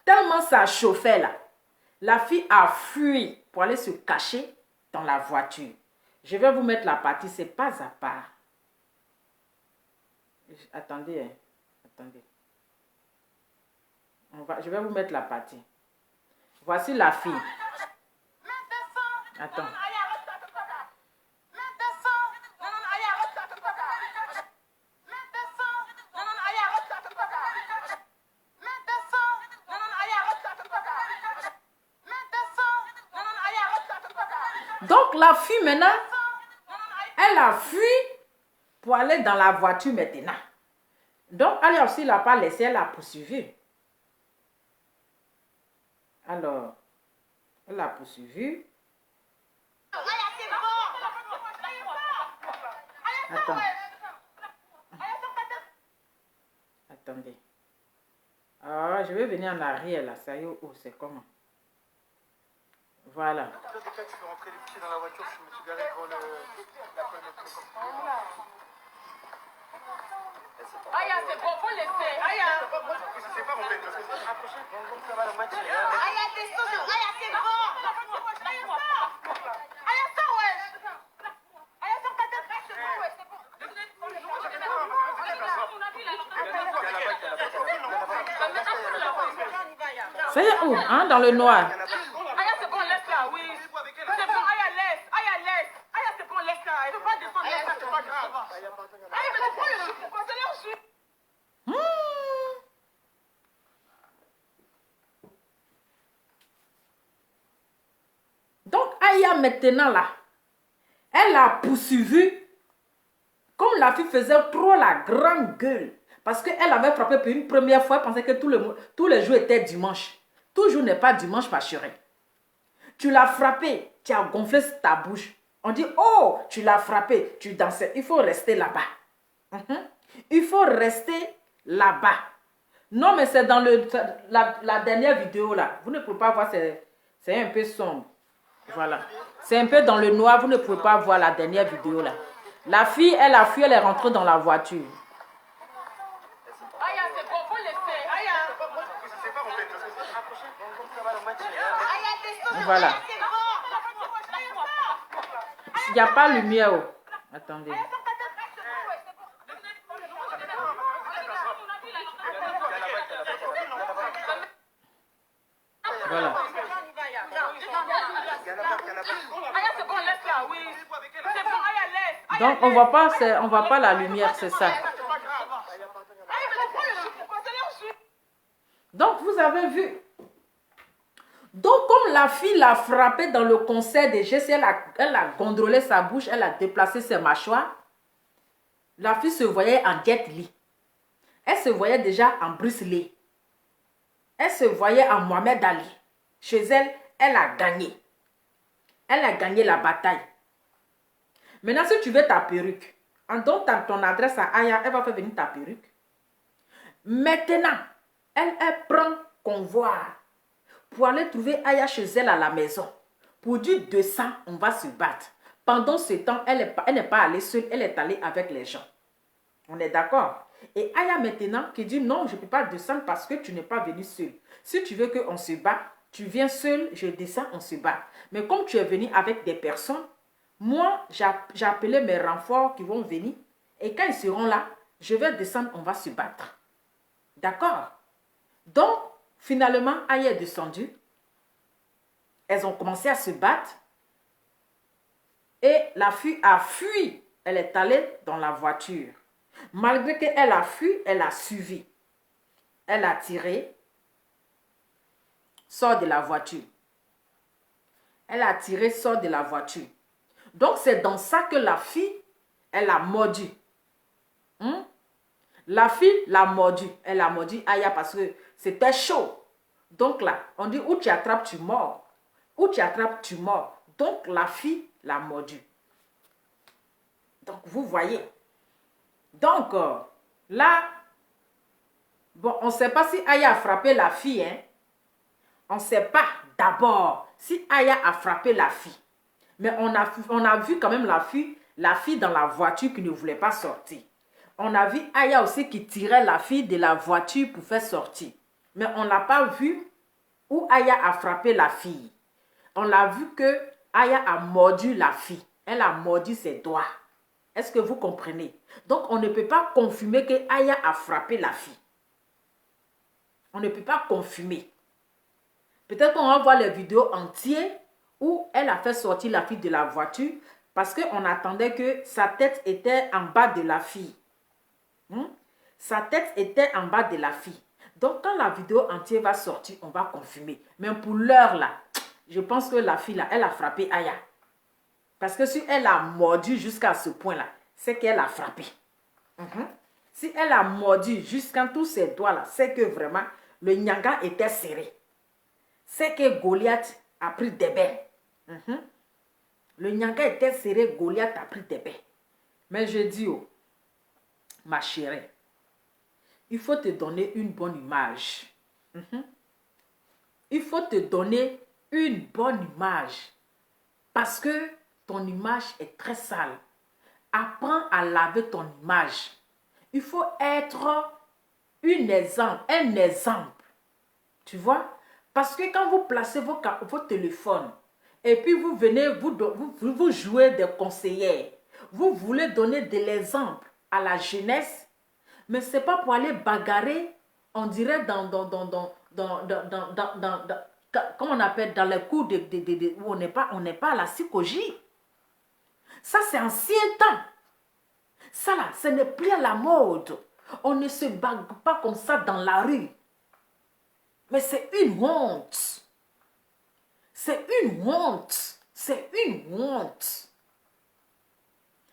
Tellement ça chauffait là. La fille a fui pour aller se cacher dans la voiture. Je vais vous mettre la partie, c'est pas à part. Attendez, hein. Attendez. Je vais vous mettre la partie. Voici la fille. Attends. Donc la fille maintenant, elle a fui pour aller dans la voiture maintenant. Donc elle aussi l'a pas laissé, elle a poursuivi. Alors, elle a poursuivi. Attends. Attendez. Ah, je vais venir en arrière là, ça y est, oh, c'est comment? Voilà. Dans tous les cas, tu peux rentrer les pieds dans la voiture, je me suis garé devant la colonne. Aya, c'est bon, faut laisser. Aya. Je sais pas, mon père, parce que je vais me rapprocher. Ça va, le match. Aya, t'es sauce. Aya, c'est bon. Aya, ça, wesh. Aya, ça, peut-être. C'est bon, wesh, c'est bon. Ça y est où? Hein, dans le noir. Aya, c'est bon, laisse là, oui. C'est bon, Aya, laisse. Aya, laisse. Aya, c'est bon, laisse là. Elle ne peut pas descendre, laisse là, c'est pas grave. Aya, mais pourquoi le chou? Pourquoi c'est leur chou? Donc Aya maintenant là, elle a poursuivi. Comme la fille faisait trop la grande gueule. Parce qu'elle avait frappé pour une première fois, elle pensait que tous les jours étaient dimanche. Tout jour n'est pas dimanche, ma chérie. Tu l'as frappé, tu as gonflé ta bouche. On dit, oh, tu l'as frappé, tu dansais. Il faut rester là-bas. Il faut rester là-bas. Non, mais c'est dans la dernière vidéo là. Vous ne pouvez pas voir, c'est un peu sombre. Voilà. C'est un peu dans le noir, vous ne pouvez pas voir la dernière vidéo là. La fille, elle a fui, elle est rentrée dans la voiture. Aya, c'est bon, faut laisser. Aya. Je sais pas, mon père, parce que je vais me rapprocher. Ça va, le match. Aya, t'es sauce. Voilà. Aya, c'est bon. Il n'y a pas de lumière. Oh. Attendez. Voilà. Aya, c'est bon, laisse là, oui. C'est bon, Aya, laisse. Donc, on ne voit pas la lumière, c'est ça. Donc, vous avez vu. Donc, comme la fille l'a frappé dans le concert des gestes, elle a gondolé sa bouche, elle a déplacé ses mâchoires. La fille se voyait en Jet Li. Elle se voyait déjà en Bruce Lee. Elle se voyait en Mohamed Ali. Chez elle, elle a gagné. Elle a gagné la bataille. Maintenant, si tu veux ta perruque, en donnant ton adresse à Aya, elle va faire venir ta perruque. Maintenant, elle prend convoi pour aller trouver Aya chez elle à la maison. Pour dire 200, on va se battre. Pendant ce temps, elle n'est pas allée seule, elle est allée avec les gens. On est d'accord? Et Aya maintenant qui dit non, je ne peux pas descendre parce que tu n'es pas venu seul. Si tu veux qu'on se batte, tu viens seul, je descends, on se bat. Mais comme tu es venu avec des personnes, moi, j'ai appelé mes renforts qui vont venir. Et quand ils seront là, je vais descendre, on va se battre. D'accord? Donc, finalement, Aya est descendue. Elles ont commencé à se battre. Et la fille a fui. Elle est allée dans la voiture. Malgré qu'elle a fui, elle a suivi. Elle a tiré. Sort de la voiture. Elle a tiré, sort de la voiture. Donc, c'est dans ça que la fille, elle a mordu. La fille l'a mordu. Elle a mordu Aya parce que c'était chaud. Donc là, on dit où tu attrapes, tu mords. Où tu attrapes, tu mords. Donc, la fille l'a mordu. Donc, vous voyez. Donc, là, bon, on ne sait pas si Aya a frappé la fille. Hein? On ne sait pas d'abord si Aya a frappé la fille. Mais on a vu quand même la fille dans la voiture qui ne voulait pas sortir. On a vu Aya aussi qui tirait la fille de la voiture pour faire sortir. Mais on n'a pas vu où Aya a frappé la fille. On a vu que Aya a mordu la fille. Elle a mordu ses doigts. Est-ce que vous comprenez? Donc, on ne peut pas confirmer que Aya a frappé la fille. On ne peut pas confirmer. Peut-être qu'on va voir les vidéos entières où elle a fait sortir la fille de la voiture parce qu'on attendait que sa tête était en bas de la fille. Sa tête était en bas de la fille. Donc, quand la vidéo entière va sortir, on va confirmer. Mais pour l'heure là, je pense que la fille là, elle a frappé Aya. Parce que si elle a mordu jusqu'à ce point-là, c'est qu'elle a frappé. Si elle a mordu jusqu'à tous ses doigts-là, c'est que vraiment, le nyanga était serré. C'est que Goliath a pris des bains. Le nyanga était serré, Goliath a pris des bains. Mais je dis, oh, ma chérie, il faut te donner une bonne image. Il faut te donner une bonne image. Parce que ton image est très sale. Apprends à laver ton image. Il faut être un exemple. Tu vois? Parce que quand vous placez vos téléphones et puis vous venez, vous jouez des conseillers, vous voulez donner de l'exemple à la jeunesse, mais ce n'est pas pour aller bagarrer, on dirait comment on appelle, dans les cours où on n'est pas à la psychologie. Ça, c'est ancien temps. Ça, là, ce n'est plus à la mode. On ne se bagarre pas comme ça dans la rue. Mais c'est une honte. C'est une honte. C'est une honte.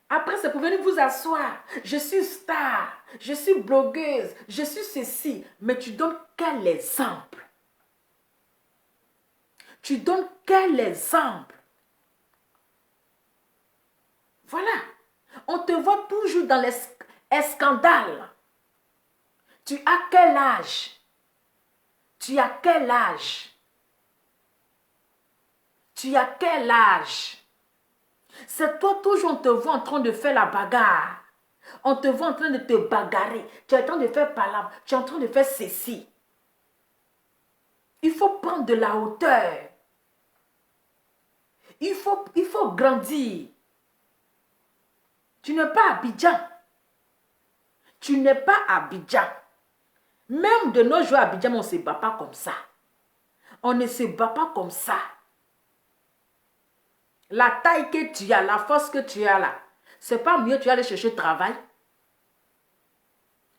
Après, c'est pour venir vous asseoir. Je suis star. Je suis blogueuse. Je suis ceci. Mais tu donnes quel exemple? Tu donnes quel exemple? Voilà. On te voit toujours dans les scandales. Tu as quel âge? Tu as quel âge? Tu as quel âge? C'est toi toujours, on te voit en train de faire la bagarre. On te voit en train de te bagarrer. Tu es en train de faire palabre. Tu es en train de faire ceci. Il faut prendre de la hauteur. Il faut grandir. Tu n'es pas Abidjan. Tu n'es pas Abidjan. Même de nos jours à Abidjan, on ne se bat pas comme ça. On ne se bat pas comme ça. La taille que tu as, la force que tu as là, c'est pas mieux tu vas aller chercher travail.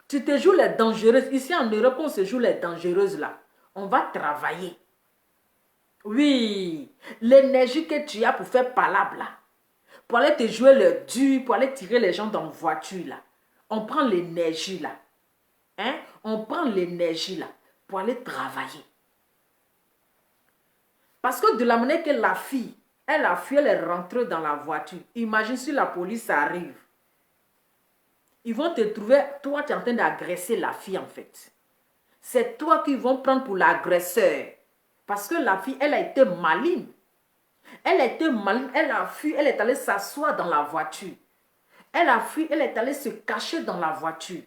Tu te joues les dangereuses. Ici en Europe, on se joue les dangereuses là. On va travailler. Oui, l'énergie que tu as pour faire palabre là, pour aller te jouer le dur, pour aller tirer les gens dans la voiture là. On prend l'énergie là. Hein? On prend l'énergie là pour aller travailler. Parce que de la manière que la fille, elle a fui, elle est rentrée dans la voiture. Imagine si la police arrive. Ils vont te trouver, toi tu es en train d'agresser la fille en fait. C'est toi qu'ils vont prendre pour l'agresseur. Parce que la fille, elle a été maligne. Elle a été maligne, elle a fui, elle est allée s'asseoir dans la voiture. Elle a fui, elle est allée se cacher dans la voiture.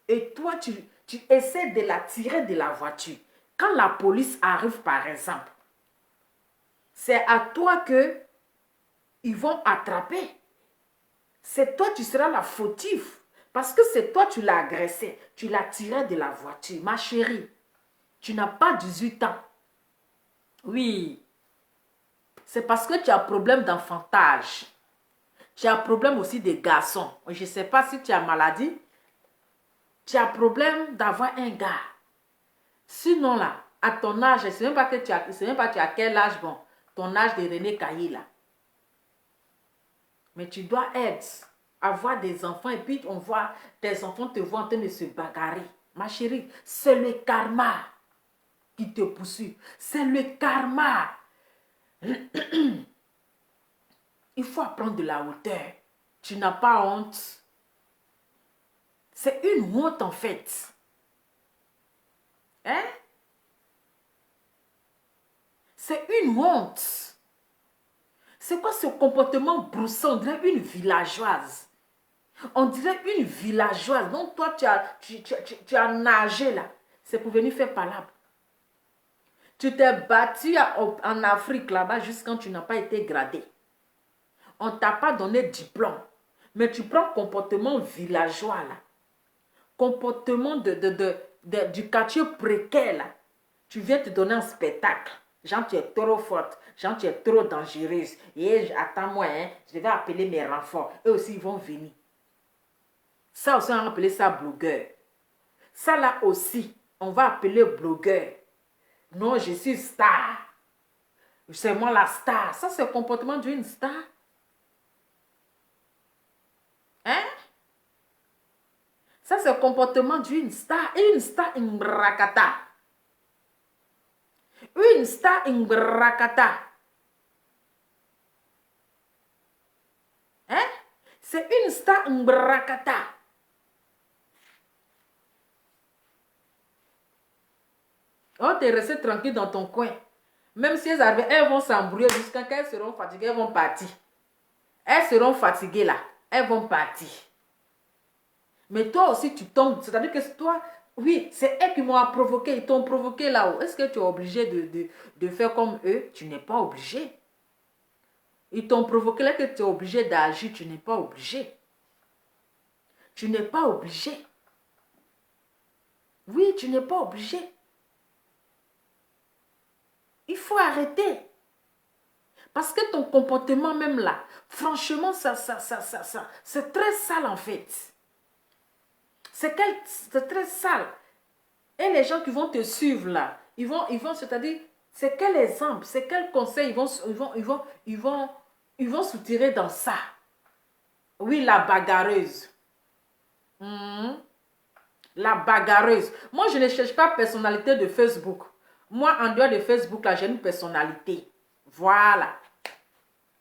Et toi, tu essaies de la tirer de la voiture. Quand la police arrive, par exemple, c'est à toi que ils vont attraper. C'est toi, tu seras la fautive. Parce que c'est toi, tu l'as agressé. Tu l'as tiré de la voiture. Ma chérie, tu n'as pas 18 ans. Oui. C'est parce que tu as problème d'enfantage. Tu as problème aussi des garçons. Je ne sais pas si tu as maladie. Tu as problème d'avoir un gars. Sinon là, à ton âge, je ne sais même pas tu as quel âge, bon, ton âge de René Caillé là. Mais tu dois avoir des enfants et puis on voit tes enfants te voient en train de se bagarrer. Ma chérie, c'est le karma qui te poursuit. C'est le karma. Il faut prendre de la hauteur. Tu n'as pas honte. C'est une honte en fait. Hein? C'est une honte. C'est quoi ce comportement broussant? On dirait une villageoise. On dirait une villageoise. Donc toi, tu as nagé là. C'est pour venir faire palabre. Tu t'es battu en Afrique là-bas jusqu'à quand tu n'as pas été gradé. On ne t'a pas donné de diplôme. Mais tu prends comportement villageois là. Comportement du quartier précaire là. Tu viens te donner un spectacle. Genre, tu es trop forte. Genre, tu es trop dangereuse. Et attends-moi, hein, je vais appeler mes renforts. Eux aussi, ils vont venir. Ça aussi, on va appeler ça blogueur. Ça là aussi, on va appeler blogueur. Non, je suis star. C'est moi la star. Ça, c'est le comportement d'une star. Hein? Ça, c'est le comportement d'une star. Une star imbrakata. Une star imbrakata. Hein? C'est une star imbrakata. On t'est resté tranquille dans ton coin. Même si elles arrivent, elles vont s'embrouiller jusqu'à quand elles seront fatiguées, elles vont partir. Elles seront fatiguées là. Elles vont partir. Mais toi aussi, tu tombes. C'est-à-dire que toi, oui, c'est elles qui m'ont provoqué. Ils t'ont provoqué là-haut. Est-ce que tu es obligé de faire comme eux? Tu n'es pas obligé. Ils t'ont provoqué là que tu es obligé d'agir. Tu n'es pas obligé. Tu n'es pas obligé. Oui, tu n'es pas obligé. Il faut arrêter. Parce que ton comportement même là, franchement, c'est très sale en fait. C'est très sale. Et les gens qui vont te suivre là, ils vont c'est-à-dire, c'est quel exemple, c'est quel conseil ils vont soutirer dans ça. Oui, la bagarreuse. La bagarreuse. Moi, je ne cherche pas personnalité de Facebook. Moi, en dehors de Facebook, là, j'ai une personnalité. Voilà.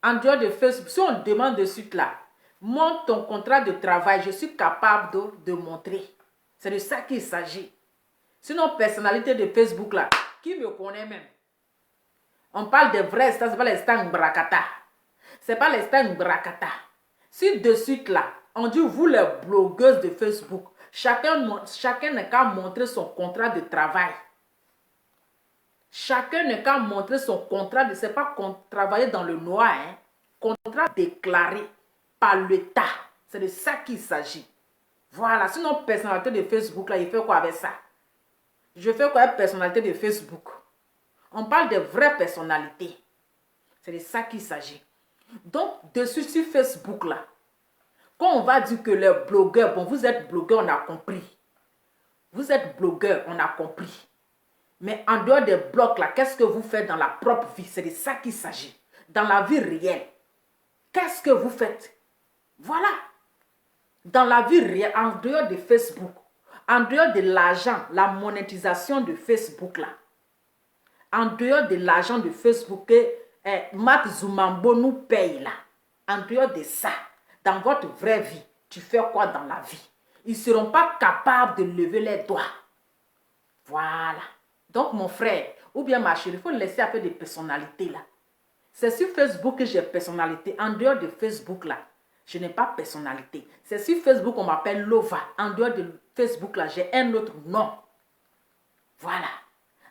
En dehors de Facebook, si on demande de suite là, montre ton contrat de travail, je suis capable de montrer. C'est de ça qu'il s'agit. Sinon, personnalité de Facebook là, qui me connaît même? On parle de vrais stars, c'est pas les stars Mbrakata. C'est pas les stars Mbrakata. Si de suite là, on dit vous les blogueuses de Facebook, chacun n'a qu'à montrer son contrat de travail. Chacun n'a qu'à montrer son contrat de... C'est pas travailler dans le noir, hein. Contrat déclaré par l'État. C'est de ça qu'il s'agit. Voilà. Sinon, personnalité de Facebook, là, il fait quoi avec ça? Je fais quoi avec personnalité de Facebook? On parle de vraies personnalités. C'est de ça qu'il s'agit. Donc, dessus sur Facebook, là, quand on va dire que les blogueurs, bon, vous êtes blogueur, on a compris. Vous êtes blogueur, on a compris. Mais en dehors des blocs, là, qu'est-ce que vous faites dans la propre vie? C'est de ça qu'il s'agit. Dans la vie réelle. Qu'est-ce que vous faites? Voilà. Dans la vie réelle, en dehors de Facebook, en dehors de l'argent, la monétisation de Facebook, là, en dehors de l'argent de Facebook que Mark Zumambo nous paye, là, en dehors de ça, dans votre vraie vie, tu fais quoi dans la vie? Ils ne seront pas capables de lever les doigts. Voilà. Donc, mon frère, ou bien ma chérie, il faut laisser un peu de personnalité, là. C'est sur Facebook que j'ai personnalité. En dehors de Facebook, là, je n'ai pas personnalité. C'est sur Facebook qu'on m'appelle Lova. En dehors de Facebook, là, j'ai un autre nom. Voilà.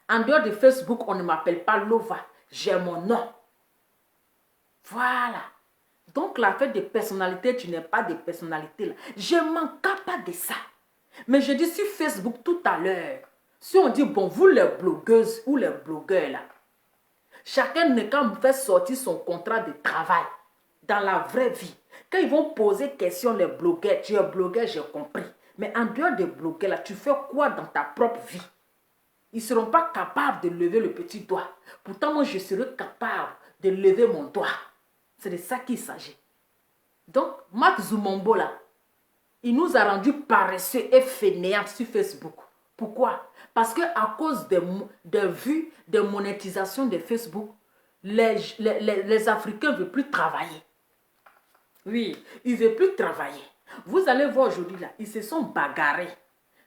En dehors de Facebook, on ne m'appelle pas Lova. J'ai mon nom. Voilà. Donc, l'affaire de personnalité, tu n'es pas de personnalité, là. Je ne manque pas de ça. Mais je dis sur Facebook tout à l'heure, si on dit, bon, vous les blogueuses ou les blogueurs, là, chacun ne quand fait sortir son contrat de travail dans la vraie vie. Quand ils vont poser question, les blogueurs, tu es blogueur, j'ai compris. Mais en dehors des blogueurs, là, tu fais quoi dans ta propre vie? Ils ne seront pas capables de lever le petit doigt. Pourtant, moi, je serai capable de lever mon doigt. C'est de ça qu'il s'agit. Donc, Mark Zumambo, là, il nous a rendus paresseux et fainéants sur Facebook. Pourquoi? Parce qu'à cause des vues, des monétisations de Facebook, les Africains ne veulent plus travailler. Oui, ils ne veulent plus travailler. Vous allez voir aujourd'hui, là, ils se sont bagarrés.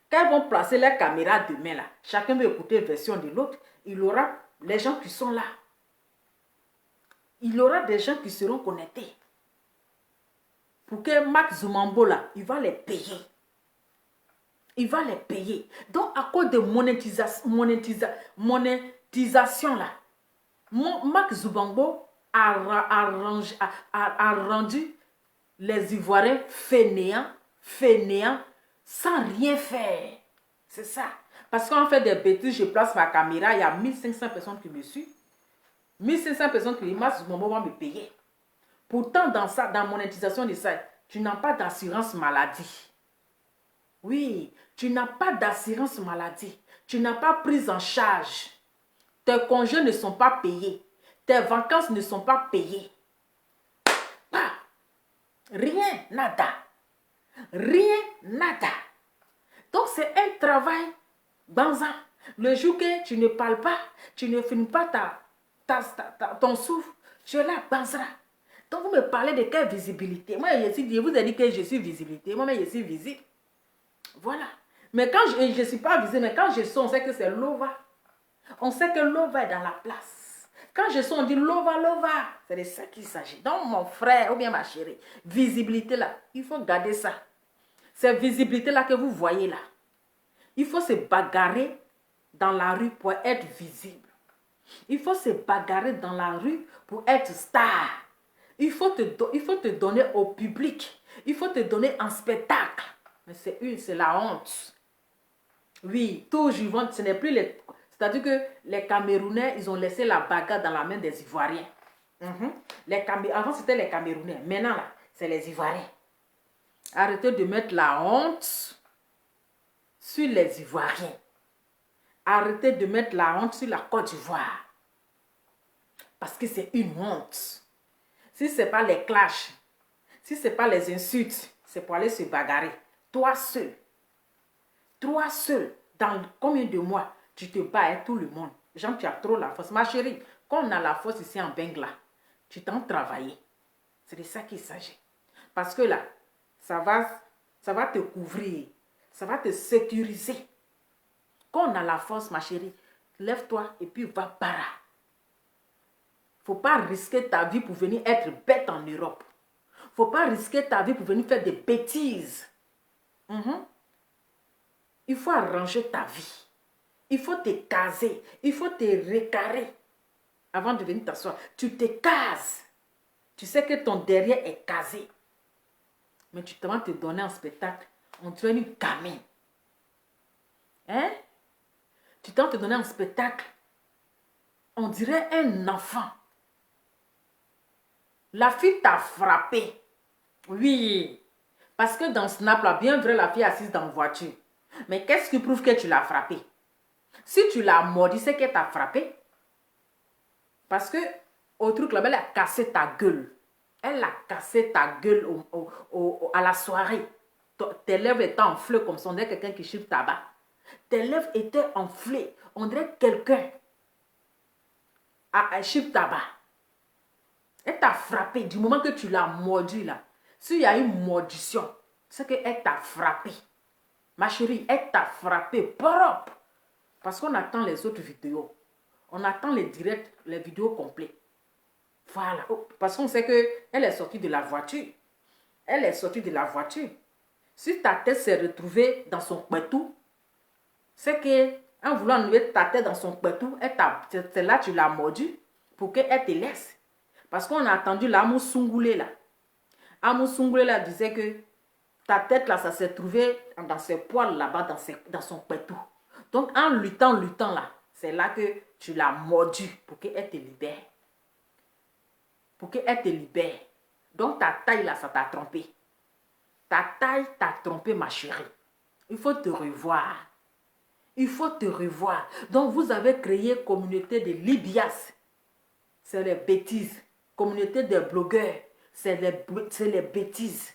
Quand ils vont placer les caméras demain, là, chacun veut écouter une version de l'autre, il y aura les gens qui sont là. Il y aura des gens qui seront connectés. Pour que Mark Zumambo, là, il va les payer. Il va les payer. Donc, à cause de monétisation, là, Mark Zumambo a rendu les Ivoiriens fainéants, sans rien faire. C'est ça. Parce qu'on fait des bêtises, je place ma caméra, il y a 1500 personnes qui me suivent. 1500 personnes qui disent, Mark Zumambo va me payer. Pourtant, dans la monétisation de ça, tu n'as pas d'assurance maladie. Oui, tu n'as pas d'assurance maladie. Tu n'as pas prise en charge. Tes congés ne sont pas payés. Tes vacances ne sont pas payées. Pas. Rien, nada. Rien, nada. Donc, c'est un travail banza. Le jour que tu ne parles pas, tu ne finis pas ton souffle, tu es là, banza. Donc, vous me parlez de quelle visibilité? Moi, je vous ai dit que je suis visibilité. Moi, je suis visible. Voilà. Mais quand je ne suis pas visible, mais quand je sens, on sait que c'est Lova. On sait que Lova est dans la place. Quand je sens, on dit Lova, Lova. C'est de ça qu'il s'agit. Donc, mon frère ou bien ma chérie, visibilité là, il faut garder ça. Cette visibilité là que vous voyez là, il faut se bagarrer dans la rue pour être visible. Il faut se bagarrer dans la rue pour être star. Il faut te donner au public. Il faut te donner en spectacle. Mais c'est la honte. Oui, toujours, ce n'est plus les... C'est-à-dire que les Camerounais, ils ont laissé la bagarre dans la main des Ivoiriens. Avant, c'était les Camerounais. Maintenant, là, c'est les Ivoiriens. Arrêtez de mettre la honte sur les Ivoiriens. Arrêtez de mettre la honte sur la Côte d'Ivoire. Parce que c'est une honte. Si ce n'est pas les clashs, si ce n'est pas les insultes, c'est pour aller se bagarrer. Toi seul, dans combien de mois tu te bats avec tout le monde? Jean, tu as trop la force. Ma chérie, quand on a la force ici en Bengla, tu t'en travailles. C'est de ça qu'il s'agit. Parce que là, ça va te couvrir, ça va te sécuriser. Quand on a la force, ma chérie, lève-toi et puis va para. Il ne faut pas risquer ta vie pour venir être bête en Europe. Il ne faut pas risquer ta vie pour venir faire des bêtises. Il faut arranger ta vie. Il faut te caser. Il faut te récarrer. Avant de venir t'asseoir, tu te cases. Tu sais que ton derrière est casé. Mais tu te vas te donner un spectacle. On dirait une gamine. Hein? Tu te vas te donner un spectacle. On dirait un enfant. La fille t'a frappé. Oui. Parce que dans Snap, là, bien vrai, la fille est assise dans la voiture. Mais qu'est-ce qui prouve que tu l'as frappé? Si tu l'as mordu, c'est qu'elle t'a frappé. Parce que au truc là-bas, elle a cassé ta gueule. Elle a cassé ta gueule à la soirée. Tes lèvres étaient enflées comme ça. On dirait quelqu'un qui chute tabac. Tes lèvres étaient enflées. On dirait quelqu'un à chute tabac. Elle t'a frappé du moment que tu l'as mordu là. S'il y a une mordition, c'est qu'elle t'a frappé. Ma chérie, elle t'a frappé propre. Parce qu'on attend les autres vidéos. On attend les directs, les vidéos complètes. Voilà. Parce qu'on sait qu'elle est sortie de la voiture. Elle est sortie de la voiture. Si ta tête s'est retrouvée dans son pétou, c'est qu'en voulant enlever ta tête dans son pétou, c'est là que tu l'as mordu pour qu'elle te laisse. Parce qu'on a attendu l'Amou Sungoulé là. Amou Sungoulé là disait que ta tête là, ça s'est trouvé dans ses poils là-bas, dans son pétou. Donc en luttant là, c'est là que tu l'as mordu pour qu'elle te libère. Pour qu'elle te libère. Donc ta taille là, ça t'a trompé. Ta taille t'a trompé, ma chérie. Il faut te revoir. Il faut te revoir. Donc vous avez créé communauté de Libias. C'est les bêtises. Communauté des blogueurs. C'est les bêtises.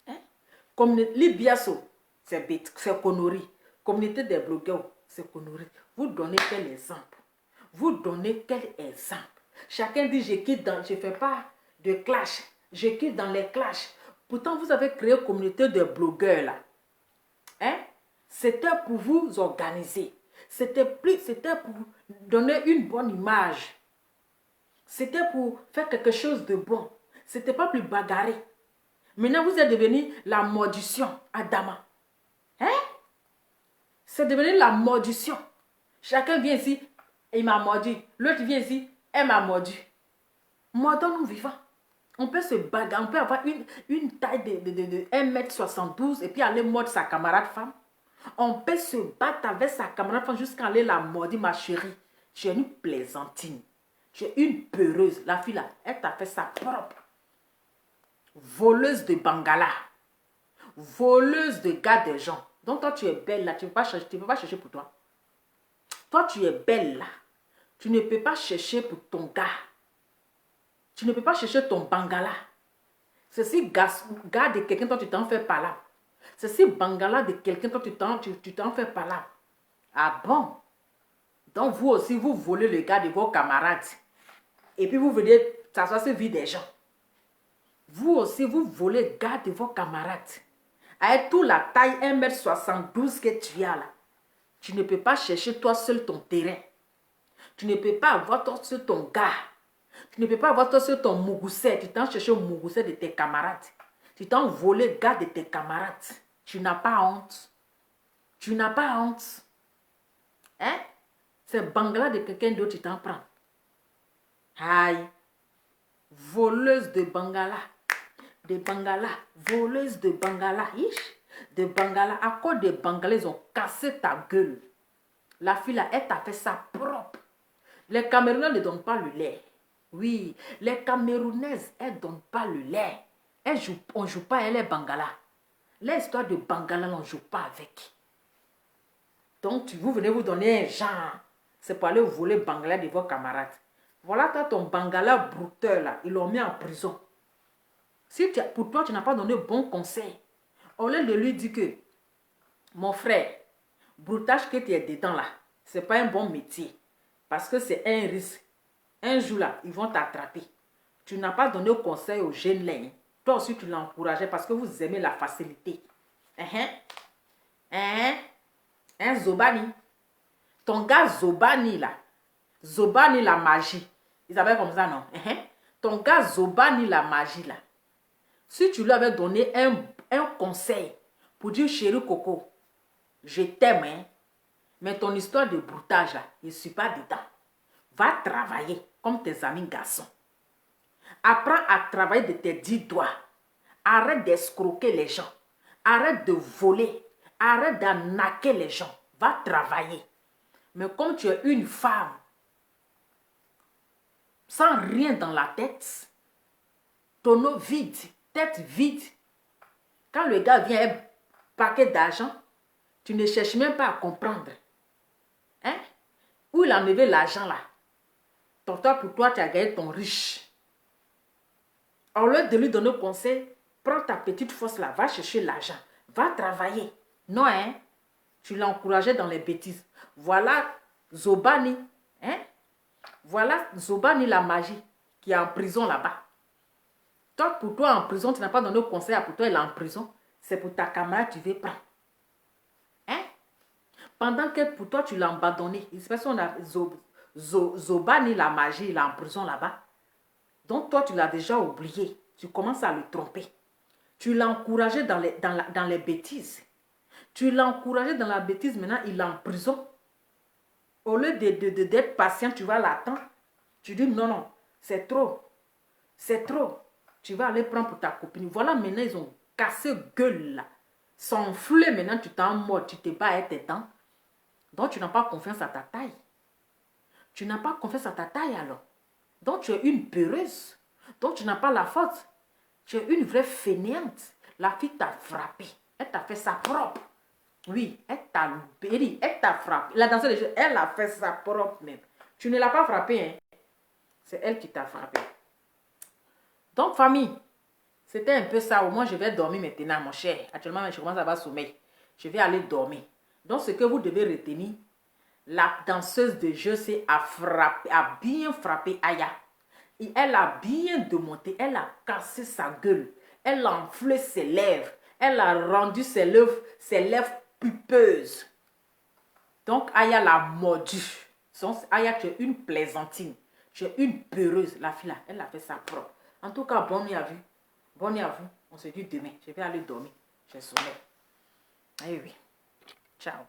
Hein? Libiaso, c'est connerie. Communauté des blogueurs, c'est connerie. Vous donnez quel exemple? Vous donnez quel exemple? Chacun dit, je ne fais pas de clash. Je quitte dans les clashs. Pourtant, vous avez créé une communauté de blogueurs là. Hein? C'était pour vous organiser. C'était pour donner une bonne image. C'était pour faire quelque chose de bon. C'était pas plus bagarré. Maintenant, vous êtes devenu la mordition Adama. Hein? C'est devenu la mordition. Chacun vient ici, il m'a mordu. L'autre vient ici, elle m'a mordu. Mordons-nous vivants. On peut se bagarrer, on peut avoir une taille de 1m72 et puis aller mordre sa camarade femme. On peut se battre avec sa camarade femme jusqu'à aller la mordre, ma chérie. Tu es une plaisantine. Tu es une peureuse. La fille là, elle t'a fait ça propre. Voleuse de Bangala. Voleuse de gars des gens. Donc toi tu es belle là, tu ne peux pas chercher pour toi. Toi tu es belle là. Tu ne peux pas chercher pour ton gars. Tu ne peux pas chercher ton Bangala. C'est si gars de quelqu'un dont tu t'en fais pas là. C'est si Bangala de quelqu'un dont tu t'en fais pas là. Ah bon? Donc vous aussi, vous volez le gars de vos camarades. Et puis vous venez s'asseoir sur la vie des gens. Vous aussi, vous volez le gars de vos camarades. Avec toute la taille 1m72 que tu as là. Tu ne peux pas chercher toi seul ton terrain. Tu ne peux pas avoir toi seul ton gars. Tu ne peux pas avoir toi seul ton mougoussé. Tu t'en cherches au mougoussé de tes camarades. Tu t'en volé le gars de tes camarades. Tu n'as pas honte. Tu n'as pas honte. Hein? C'est Bangla de quelqu'un d'autre, tu t'en prends. Aïe. Voleuse de Bangala. De Bangala. Voleuse de Bangala. De Bangala. À cause des Bangalais, ils ont cassé ta gueule. La fille là, elle t'a fait ça propre. Les Camerounais ne donnent pas le lait. Oui, les Camerounaises, elles ne donnent pas le lait. On ne joue pas avec les Bangala. L'histoire de Bangala, on ne joue pas avec. Donc, vous venez vous donner un genre. C'est pour aller voler Bangala de vos camarades. Voilà, toi, ton Bangala brouteur, là, ils l'ont mis en prison. Si pour toi, tu n'as pas donné bon conseil, au lieu de lui dire que, mon frère, broutage que tu es dedans, là, ce n'est pas un bon métier. Parce que c'est un risque. Un jour, là, ils vont t'attraper. Tu n'as pas donné conseil aux jeunes là. Toi aussi, tu l'encourageais parce que vous aimez la facilité. Zobani. Ton gars Zobani là. Zobani la magie. Ils appellent comme ça, non? Ton gars Zobani la magie là. Si tu lui avais donné un conseil pour dire chérie Coco, je t'aime, hein? Mais ton histoire de broutage là, je ne suis pas dedans. Va travailler comme tes amis garçons. Apprends à travailler de tes 10 doigts. Arrête d'escroquer les gens. Arrête de voler. Arrête d'arnaquer les gens. Va travailler. Mais comme tu es une femme, sans rien dans la tête, tonneau vide, tête vide, quand le gars vient un paquet d'argent, tu ne cherches même pas à comprendre. où il a enlevé l'argent là. Donc toi, pour toi, tu as gagné ton riche. Au lieu de lui donner conseil, prends ta petite force là, va chercher l'argent, va travailler. Non, hein? Tu l'as encouragé dans les bêtises. Voilà Zobani, hein? Voilà Zobani la magie qui est en prison là-bas. Toi, pour toi en prison, tu n'as pas donné conseil à pour toi, elle est en prison. C'est pour ta camarade, tu veux prendre. Hein? Pendant que pour toi, tu l'as abandonné. Il se passe qu'on a Zobani la magie, il est en prison là-bas. Donc toi, tu l'as déjà oublié. Tu commences à le tromper. Tu l'as encouragé dans les bêtises. Tu l'as encouragé dans la bêtise, maintenant il est en prison. Au lieu d'être patient, tu vas l'attendre. Tu dis non, non, c'est trop. C'est trop. Tu vas aller prendre pour ta copine. Voilà, maintenant ils ont cassé gueule là. S'enfler, maintenant tu t'en mords, tu te bats avec tes dents. Donc tu n'as pas confiance à ta taille. Tu n'as pas confiance à ta taille alors. Donc tu es une peureuse. Donc tu n'as pas la faute. Tu es une vraie fainéante. La fille t'a frappé. Elle t'a fait ça propre. Oui, elle t'a béni. Elle t'a frappé. La danseuse des jeux, elle a fait ça propre même. Tu ne l'as pas frappé, hein. C'est elle qui t'a frappé. Donc famille, c'était un peu ça. Au moins je vais dormir maintenant, mon cher. Actuellement, je commence à avoir sommeil. Je vais aller dormir. Donc ce que vous devez retenir, la danseuse de jeu a bien frappé Aya. Et elle a bien démonté, elle a cassé sa gueule, elle a enflé ses lèvres, elle a rendu ses lèvres pulpeuses. Donc Aya l'a mordu. Aya, tu es une plaisantine, tu es une peureuse. La fille là, elle a fait ça propre. En tout cas, bonne nuit à vous. Bonne nuit à vous. On se dit demain. Je vais aller dormir. J'ai sommeil. Eh oui. Ciao.